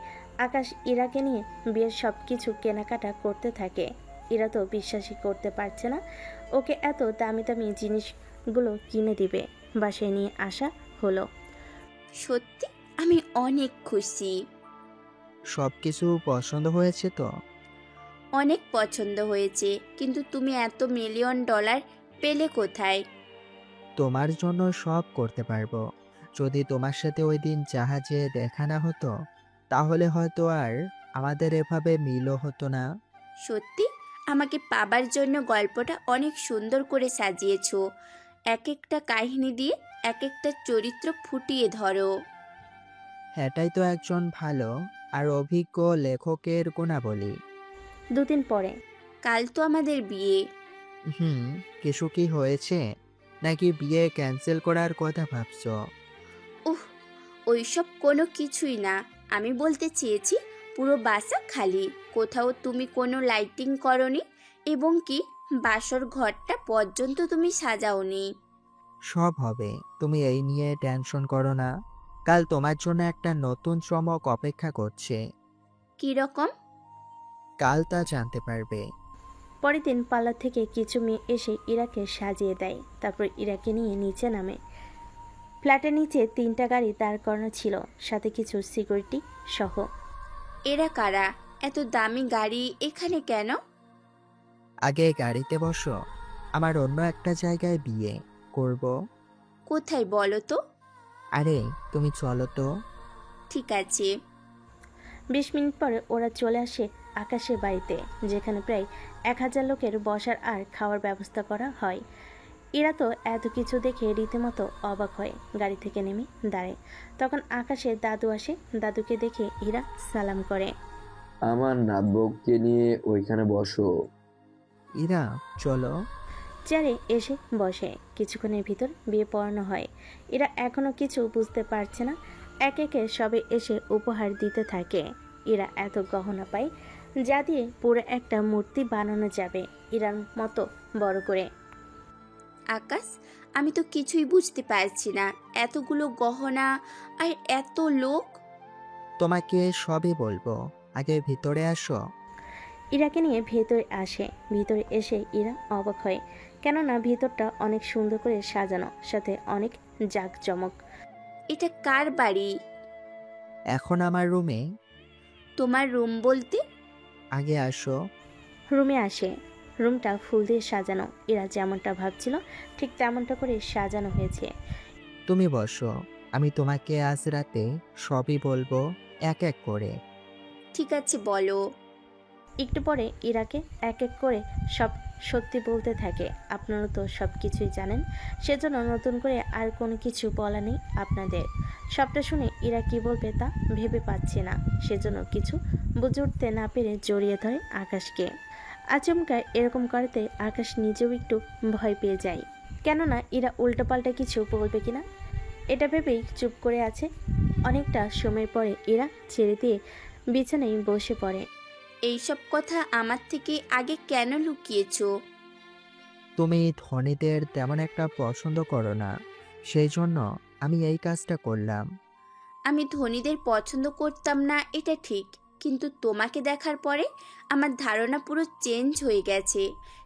আকাশ ইরাকে নিয়ে বিয়ের সব কিছু কেনাকাটা করতে থাকে। ইরা তো বিশ্বাসই করতে পারছে না ওকে এত দামি দামি জিনিসগুলো কিনে দিবে। বাসায় নিয়ে আসা হলো। সত্যি আমি অনেক খুশি। সব কিছু পছন্দ হয়েছে তো? অনেক পছন্দ হয়েছে, কিন্তু তুমি এত মিলিয়ন ডলার পেলে কোথায়? তোমার জন্য সব করতে পারবো। যদি তোমার সাথে ওই দিন জাহাজে দেখা না হতো, তাহলে হয়তো আর আমাদের এভাবে মিলও হতো না। সত্যি আমাকে পাবার জন্য গল্পটা অনেক সুন্দর করে সাজিয়েছো। এক একটা কাহিনী দিয়ে এক একটা চরিত্র ফুটিয়ে ধরো। এটাই তো একজন ভালো আর অভিজ্ঞ লেখকের গুণাবলী। 2 দিন পরে। কাল তো আমাদের বিয়ে। কিছু কি হয়েছে, নাকি বিয়ে ক্যান্সেল করার কথা ভাবছো? ওইসব কোনো কিছুই না। আমি বলতে চেয়েছি পুরো বাসা খালি, কোথাও তুমি কোনো লাইটিং করনি, এবং কি বাসর ঘরটা পর্যন্ত তুমি সাজাওনি। সব হবে, তুমি এই নিয়ে টেনশন করো না। কাল তোমার জন্য একটা নতুন চমক অপেক্ষা করছে। কি রকম? কাল তা জানতে পারবে। পরের দিন পার্লার থেকে কিছু মেয়ে এসে ইরাকে সাজিয়ে দেয়। তারপর ইরাকে নিয়ে নিচে নামে। ফ্ল্যাটের নিচে 3টা গাড়ি দাঁড় করানো ছিল, সাথে কিছু সিকিউরিটি সহ। এরা কারা? এত দামি গাড়ি এখানে কেন? আগে গাড়িতে বসো, আমার অন্য একটা জায়গায় বিয়ে করব। কোথায় বলো তো? আরে তুমি চলো তো। ঠিক আছে। 20 মিনিট পরে ওরা চলে আসে আকাশের বাড়িতে, যেখানে প্রায় 1000 লোকের বসার আর খাওয়ার ব্যবস্থা করা হয়। এরা তো এত কিছু দেখে রীতিমতো অবাক হয়। গাড়ি থেকে নেমে দাঁড়ায়। তখন আকাশের দাদু আসে। দাদুকে দেখে ইরা সালাম করে। আমার নাতবউকে নিয়ে ওইখানে বসো। ইরা চলো। চেয়ারে এসে বসে। কিছুক্ষণের ভিতর বিয়ে পড়ানো হয়। এরা এখনো কিছু বুঝতে পারছে না। একে একে সবে এসে উপহার দিতে থাকে। এরা এত গহনা পায় যা দিয়ে পুরো একটা মূর্তি বানানো যাবে ইরার মতো বড় করে। আকাশ, আমি তো কিছুই বুঝতে পারছি না। এতগুলো গহনা আর এত লোক। তোমাকে সবই বলবো, আগে ভিতরে আসো। ইরাকে নিয়ে ভেতরে আসে। ভিতরে এসে ইরা অবাক হয়, কেননা ভিতরটা অনেক সুন্দর করে সাজানো, সাথে অনেক জাঁকজমক। এটা কার বাড়ি? এখন আমার রুমে। তোমার রুম বলতে? আগে আসো। রুমে আসে। রুমটা ফুল দিয়ে সাজানো। এরা যেমনটা ভাবছিল ঠিক তেমনটা করে সাজানো হয়েছে। তুমি বসো, আমি তোমাকে আজ রাতে সবই বলবো এক এক করে। ঠিক আছে, বলো। একটু পরে ইরাকে এক এক করে সব সত্যি বলতে থাকে। আপনারা তো সব কিছুই জানেন, সেজন্য নতুন করে আর কোনো কিছু বলা নেই আপনাদের। সবটা শুনে ইরা কি বলবে তা ভেবে পাচ্ছে না, সেজন্য কিছু বুঝে উঠতে না পেরে জড়িয়ে ধরে আকাশকে। আচমকা এরকম করতে আকাশ নিজেও একটু ভয় পেয়ে যায়, কেননা ইরা উল্টোপাল্টা কিছু বলবে কিনা এটা ভেবেই চুপ করে আছে। অনেকটা সময় পরে ইরা ছেড়ে দিয়ে বিছানায় বসে পড়ে। এইসব কথা আমার থেকে আগে কেন লুকিয়েছো? তুমি ধনীদের তেমন একটা পছন্দ করো না, সেই জন্য আমি এই কাজটা করলাম। আমি ধনীদের পছন্দ করতাম না এটা ঠিক, কিন্তু তোমাকে দেখার পরে আমার ধারণা পুরো চেঞ্জ হয়ে গেছে।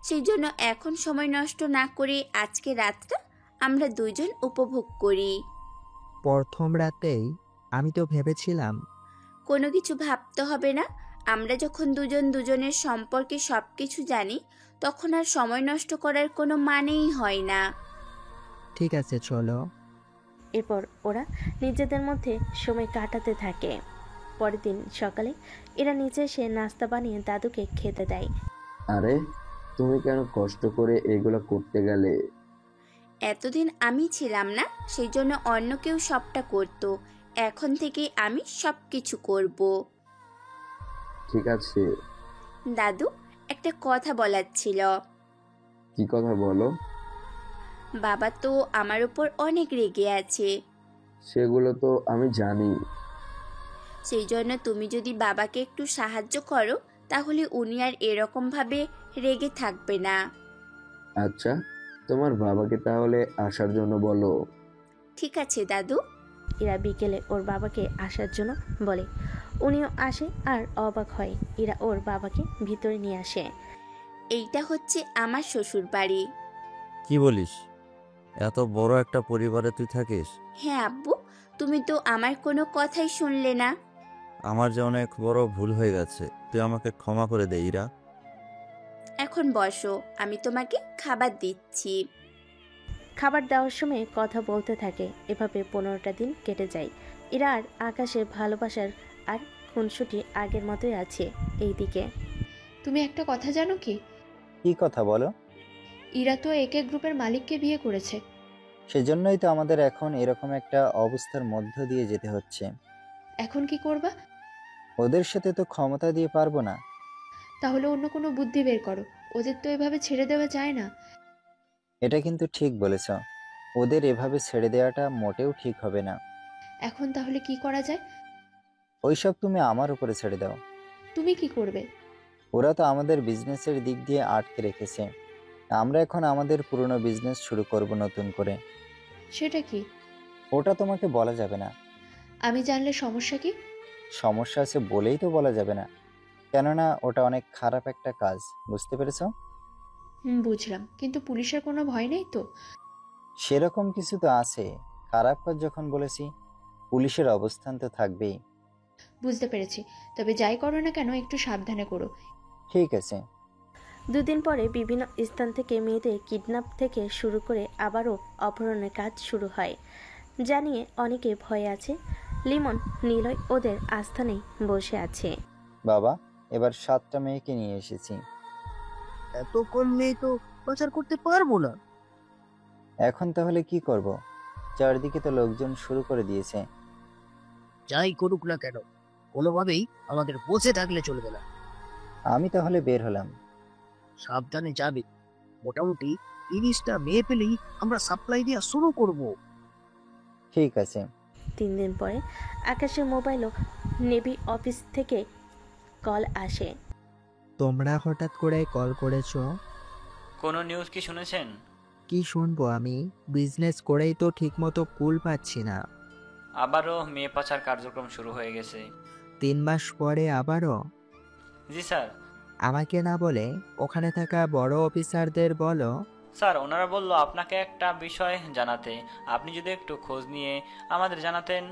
সেই জন্য এখন সময় নষ্ট না করে আজকে রাতটা আমরা দুইজন উপভোগ করি। প্রথম রাতেই আমি তো ভেবেছিলাম কোনো কিছু ভাবতে হবে না। আমরা যখন দুজন দুজনের সম্পর্কে সব কিছু জানি তখন আর সময় নষ্ট করার কোনো মানেই হয় না। ঠিক আছে চলো। এরপর ওরা নিজেদের মধ্যে সময় কাটাতে থাকে। পরের দিন সকালে এরা নিচে এসে নাস্তা বানিয়ে দাদুকে খেতে দেয়। আরে তুমি কেন কষ্ট করে এগুলো করতে গেলে? এতদিন আমি ছিলাম না, সেই জন্য অন্য কেউ সবটা করতো। এখন থেকে আমি সব কিছু করব। ঠিক আছে। দাদু, একটা কথা বলার ছিল। কি কথা বলো? বাবা তো আমার উপর অনেক রেগে আছে। সেগুলো তো আমি জানি। সেই জন্য তুমি যদি বাবাকে একটু সাহায্য করো তাহলে উনি আর এরকম ভাবে রেগে থাকবে না। আচ্ছা, তোমার বাবাকে তাহলে আসার জন্য বলো। ঠিক আছে দাদু। এরা বিকেলে ওর বাবাকে আসার জন্য বলে। উনিও আসে আর অবাক হয়। এরা ওর বাবাকে ভিতরে নিয়ে আসে। এইটা হচ্ছে আমার শ্বশুর বাড়ি। কি বলিস? এত বড় একটা পরিবারে তুই থাকিস? হ্যাঁ আব্বু, তুমি তো আমার কোনো কথাই শুনলে না। আমার যে অনেক বড় ভুল হয়ে গেছে, তুই আমাকে ক্ষমা করে দে ইরা। এখন বসো, আমি তোমাকে খাবার দিচ্ছি। খাবার দেওয়ার সময় কথা বলতে থাকে। এভাবে 15টা দিন কেটে যায়। এরা আর আকাশের ভালোবাসার আর খুনসুটি আগের মতোই আছে। এইদিকে তুমি একটা কথা জানো কি? কি কথা বলো? ইরা তো একে গ্রুপের মালিককে বিয়ে করেছে। সেজন্যই তো আমাদের এখন এরকম একটা অবস্থার মধ্য দিয়ে যেতে হচ্ছে। এখন কি করবা? ওদের সাথে তো ক্ষমতা দিয়ে পারবো না। তাহলে অন্য কোনো বুদ্ধি বের করো। ওদের তো এভাবে ছেড়ে দেওয়া যায় না। এটা কিন্তু ঠিক বলেছ। ওদের এভাবে ছেড়ে দেওয়াটা মোটেও ঠিক হবে না। এখন তাহলে কি করা যায়? ওইসব তুমি আমার উপরে ছেড়ে দাও। তুমি কি করবে? ওরা তো আমাদের বিজনেসের দিক দিয়ে আটকে রেখেছে। আমরা এখন আমাদের পুরনো বিজনেস শুরু করব নতুন করে। সেটা কি? ওটা তোমাকে বলা যাবে না। আমি জানলে সমস্যা কি? সমস্যা আছে বলেই তো বলা যাবে না, কেননা ওটা অনেক খারাপ একটা কাজ। বুঝতে পেরেছো? বুঝলাম, কিন্তু পুলিশের কোনো ভয় নেই তো? সেরকম কিছু তো আছে। খারাপ কাজ যখন বলেছি, পুলিশের অবস্থান তো থাকবেই। বুঝতে পেরেছি, তবে যাই করো না কেন একটু সাবধানে করো। ঠিক আছে। দুদিন পরে বিভিন্ন স্থান থেকে মেয়েদের কিডন্যাপ থেকে শুরু করে আবারও অপহরণের কাজ শুরু হয়। জানিয়ে অনেকে ভয়ে আছে। লিমন, নিলয় ওদের আস্থানেই বসে আছে। বাবা, এবার 7টা মেয়েকে নিয়ে এসেছি। এত কম মেয়ে তো পাচার করতে পারবো না। এখন তাহলে কি করব? চারদিকে তো লোকজন শুরু করে দিয়েছে। যাই করুক না কেন, কোনোভাবেই আমাদের বসে থাকলে চলবে না। আমি তাহলে বের হলাম। সাবধানে যাবে। মোটামুটি 30টা মেয়ে পেলেই আমরা সাপ্লাই দেওয়া শুরু করব। ঠিক আছে। 3 দিন পরে আকাশের মোবাইলও নেভি অফিস থেকে কল আসে। তোমরা হঠাৎ করে কল করেছো? কোনো নিউজ কি শুনেছেন? কি শুনবো আমি? বিজনেস করেই তো ঠিকমতো কুল পাচ্ছি না। আবারও মেয়ে পাচার কার্যক্রম শুরু হয়ে গেছে। 3 মাস পরে আবারও? জি স্যার। আমাকে না বলে ওখানে থাকা বড় অফিসারদের বলো। স্যার, ওনারা বললো আপনাকে একটা বিষয় জানাতে। আপনি যদি একটু খোঁজ নিয়ে আমাদের জানাতেন।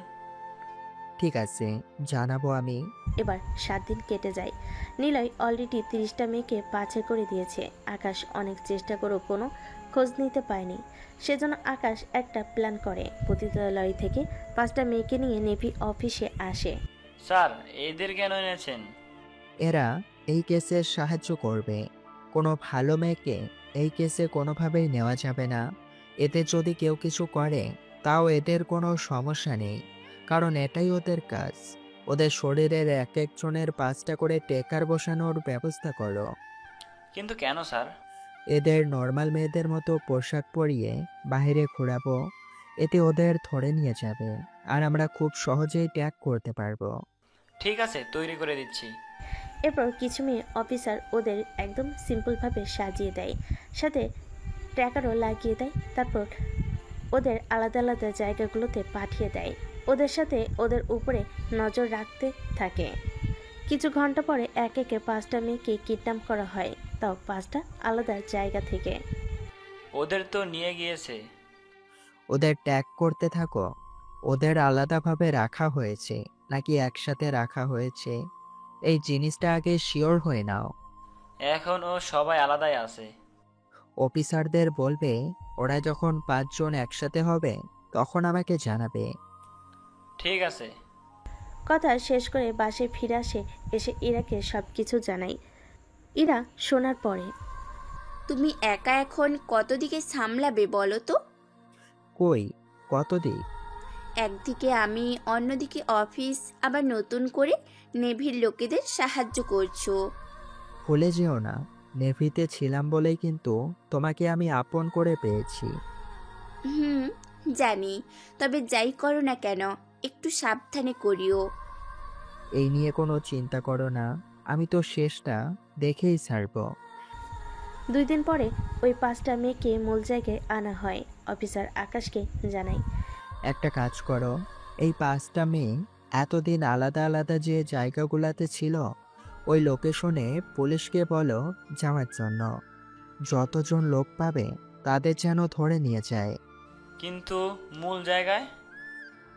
ঠিক আছে, জানাবো আমি। এবার 7 দিন কেটে যায়। নিলয় অলরেডি 30টা মেয়েকে পাচার করে দিয়েছে। আকাশ অনেক চেষ্টা করেও কোনো খোঁজ নিতে পায়নি। সেজন্য আকাশ একটা প্ল্যান করে। পতিতালয় থেকে 5টা মেয়েকে নিয়ে নেভি অফিসে আসে। স্যার, এদের কেন এনেছেন? এরা এই কেসে সাহায্য করবে। কোনো ভালো মেয়েকে এই কেসে কোনোভাবেই নেওয়া যাবে না। এতে যদি কেউ কিছু করে তাও এদের কোনো সমস্যা নেই, কারণ এটাই ওদের কাজ। ওদের শরীরের এক একজনের 5টা করে টেকার বসানোর ব্যবস্থা করো। কিন্তু কেন স্যার? এদের নর্মাল মেয়েদের মতো পোশাক পরিয়ে বাইরে ঘোরাবো। এতে ওদের ধরে নিয়ে যাবে আর আমরা খুব সহজেই ট্যাগ করতে পারবো। ঠিক আছে, তৈরি করে দিচ্ছি। এরপর কিছু মেয়ে অফিসার ওদের একদম সিম্পলভাবে সাজিয়ে দেয়, সাথে ট্র্যাকারও লাগিয়ে দেয়। তারপর ওদের আলাদা আলাদা জায়গাগুলোতে পাঠিয়ে দেয়। ওদের সাথে ওদের উপরে নজর রাখতে থাকে। কিছু ঘন্টা পরে এক একে 5টা মেয়েকে কিডন্যাপ করা হয়, তাও 5টা আলাদা জায়গা থেকে। ওদের তো নিয়ে গিয়েছে। ওদের ট্যাগ করতে থাকো। ওদের আলাদাভাবে রাখা হয়েছে নাকি একসাথে রাখা হয়েছে এই জিনিসটা আগে শিওর হয়ে নাও। এখন ও সবাই আলাদাই আছে। অফিসারদের বলবে ওরা যখন 5 জন একসাথে হবে তখন আমাকে জানাবে। ঠিক আছে। কথা শেষ করে বাসে ফিরে আসে, এসে ইরাকে সবকিছু জানাই। ইরা শোনার পরে, তুমি একা এখন কত দিকে সামলাবে বলো তো? কই কত দিক? একদিকে আমি, অন্যদিকে অফিস, আবার নতুন করে নেভির লোকেদের সাহায্য করছো। ভুলে যেও না, নেভিতে ছিলাম বলেই কিন্তু তোমাকে আমি আপন করে পেয়েছি। হুম, জানি। তবে যাই করো না কেন একটু সাবধানে করিও। এই নিয়ে কোনো চিন্তা করো না, আমি তো শেষটা দেখেই ছাড়ব। 2 দিন পরে ওই 5টা মেয়েকে মূল জায়গায় আনা হয়। অফিসার আকাশকে জানাই, একটা কাজ করো, এই 5টা মেয়ে এতদিন আলাদা আলাদা যে জায়গাগুলোতে ছিল ওই লোকেশনে পুলিশকে বলো যাওয়ার জন্য। যতজন লোক পাবে তাদের যেন ধরে নিয়ে যায়। কিন্তু মূল জায়গায়?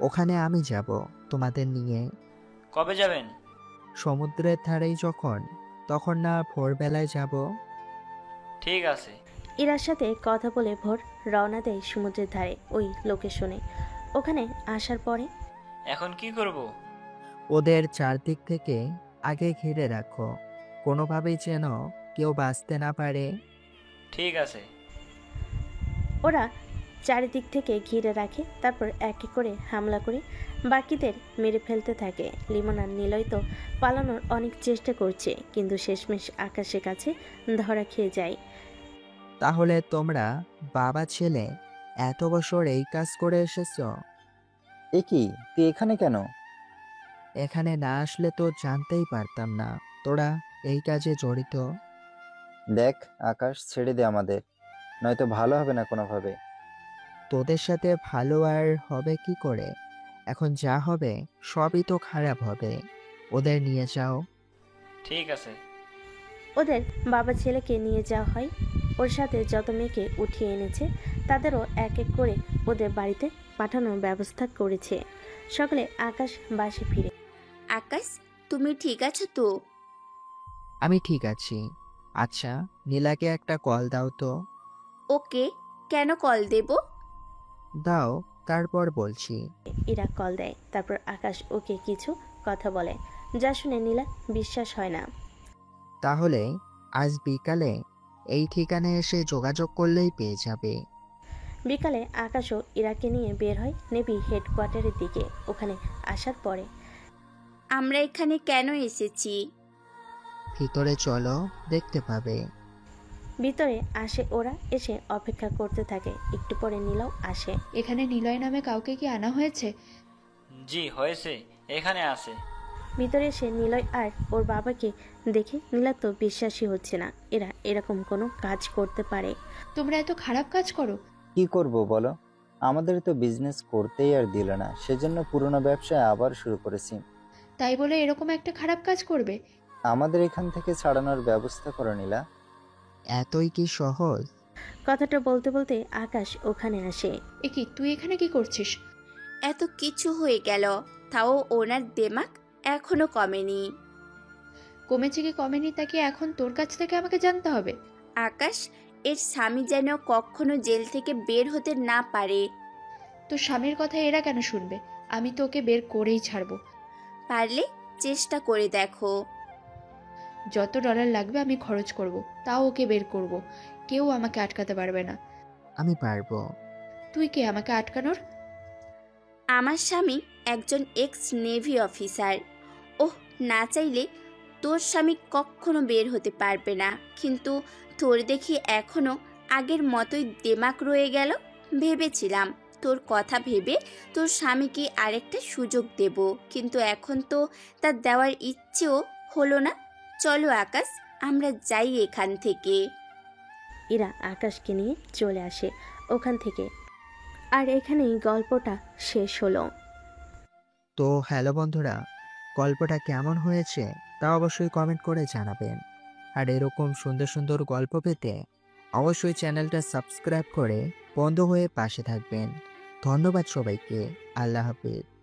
ওখানে আমি যাব তোমাদের নিয়ে। কবে যাবেন? সমুদ্রের ধারেই যখন, তখন না ভোরবেলায় যাব। ঠিক আছে। ইরার সাথে কথা বলে ভোর রওনা দেয় সমুদ্রের ধারে ওই লোকেশনে। ওখানে আসার পরে, এখন কি করব? ওদের চারদিক থেকে আগে ঘিরে রাখো, কোনোভাবেই যেন কেউ বাঁচতে না পারে। ঠিক আছে। ওরা চারিদিক থেকে ঘিরে রাখে, তারপর এক এক করে হামলা করে বাকিদের মেরে ফেলতে থাকে। লিমন আর নিলয় তো পালানোর অনেক চেষ্টা করছে, কিন্তু শেষমেশ আকাশের কাছে ধরা খেয়ে যায়। তাহলে তোমরা বাবা ছেলে এত বছর এই কাজ করে এসেছো? এ কি, তুই এখানে কেন? এখানে না আসলে তো জানতেই পারতাম না তোরা এই কাজে জড়িত। দেখ আকাশ, ছেড়ে দে আমাদের, নয়তো ভালো হবে না কোনোভাবে। তোদের সাথে ভালো আর হবে কি করে? এখন যা হবে সবই তো খারাপ হবে। ওদের নিয়ে যাও। ঠিক আছে। ওদের বাবা ছেলেকে নিয়ে যাওয়া হয়। ওর সাথে যত মেয়েকে উঠিয়ে এনেছে তাদেরও এক এক করে ওদের বাড়িতে পাঠানোর ব্যবস্থা করেছে। সকালে আকাশ বাসে ফিরে। আকাশ, তুমি ঠিক আছো তো? আমি ঠিক আছি। আচ্ছা, নীলাকে একটা কল দাও তো। ওকে, কেন কল দেব? দাও, তারপর বলছি। ইরা কল দেয়, তারপর আকাশ ওকে কিছু কথা বলে, যা শুনে নীলা বিশ্বাস হয় না। তাহলে আজ বিকালে এই ঠিকানায় এসে যোগাযোগ করলেই পেয়ে যাবে। বিকালে আকাশও ইরাকে নিয়ে বের হয় নেভি হেডকোয়ার্টারের দিকে। ওখানে আসার পরে, আমরা এখানে কেন এসেছি? ভিতরে চলো, দেখতে পাবে। ভিতরে আসে ওরা, এসে অপেক্ষা করতে থাকে। একটু পরে নীলাও আসে। এখানে নিলয় নামে কাউকে কি আনা হয়েছে? জি হয়েছে, এখানে আছে। ভিতরে এসে নিলয় আর ওর বাবাকে দেখে নীলা তো বিশ্বাসই হচ্ছে না এরা এরকম কোনো কাজ করতে পারে। তোমরা এত খারাপ কাজ করো? কি করব বলো, আমাদের তো বিজনেস করতেই আর দিল না, সেজন্য পুরোনো ব্যবসায় আবার শুরু করেছি। তাই বলে এরকম একটা খারাপ কাজ করবে? আমাদের এখান থেকে ছাড়ানোর ব্যবস্থা করো নীলা। এতই কি সহজ? কথাটা বলতে বলতে আকাশ ওখানে আসে। এ কি, তুই এখানে কি করছিস? এত কিছু হয়ে গেল, তাও ওনার দেমাক এখনো কমেনি। কমেছে কি কমেনি তা কি এখন তোর কাছ থেকে আমাকে জানতে হবে? আকাশ, এর স্বামী যেন কখনো জেল থেকে বের হতে না পারে। তোর স্বামীর কথা এরা কেন শুনবে? আমি তো ওকে বের করেই ছাড়বো। পারলে চেষ্টা করে দেখো। যত ডলার লাগবে আমি খরচ করব, তাও ওকে বের করব। কেউ আমাকে আটকাতে পারবে না। আমি পারবো। তুই কে আমাকে আটকানোর? আমার স্বামী একজন এক্স নেভি অফিসার। ওহ, না চাইলে তোর স্বামী কখনো বের হতে পারবে না। কিন্তু তোর দেখি এখনো আগের মতোই দেমাক রয়ে গেল। ভেবেছিলাম তোর কথা ভেবে তোর স্বামীকে আরেকটা সুযোগ দেব, কিন্তু এখন তো তার দেওয়ার ইচ্ছেও হলো না। চলো আকাশ, আমরা যাই এখান থেকে। ইরা আকাশকে নিয়ে চলে আসে ওখান থেকে। আর এখানেই গল্পটা শেষ হলো। তো হ্যালো বন্ধুরা, গল্পটা কেমন হয়েছে তা অবশ্যই কমেন্ট করে জানাবেন। আর এরকম সুন্দর সুন্দর গল্প পেতে অবশ্যই চ্যানেলটা সাবস্ক্রাইব করে বন্ধ হয়ে পাশে থাকবেন। ধন্যবাদ সবাইকে। আল্লাহ হাফেজ।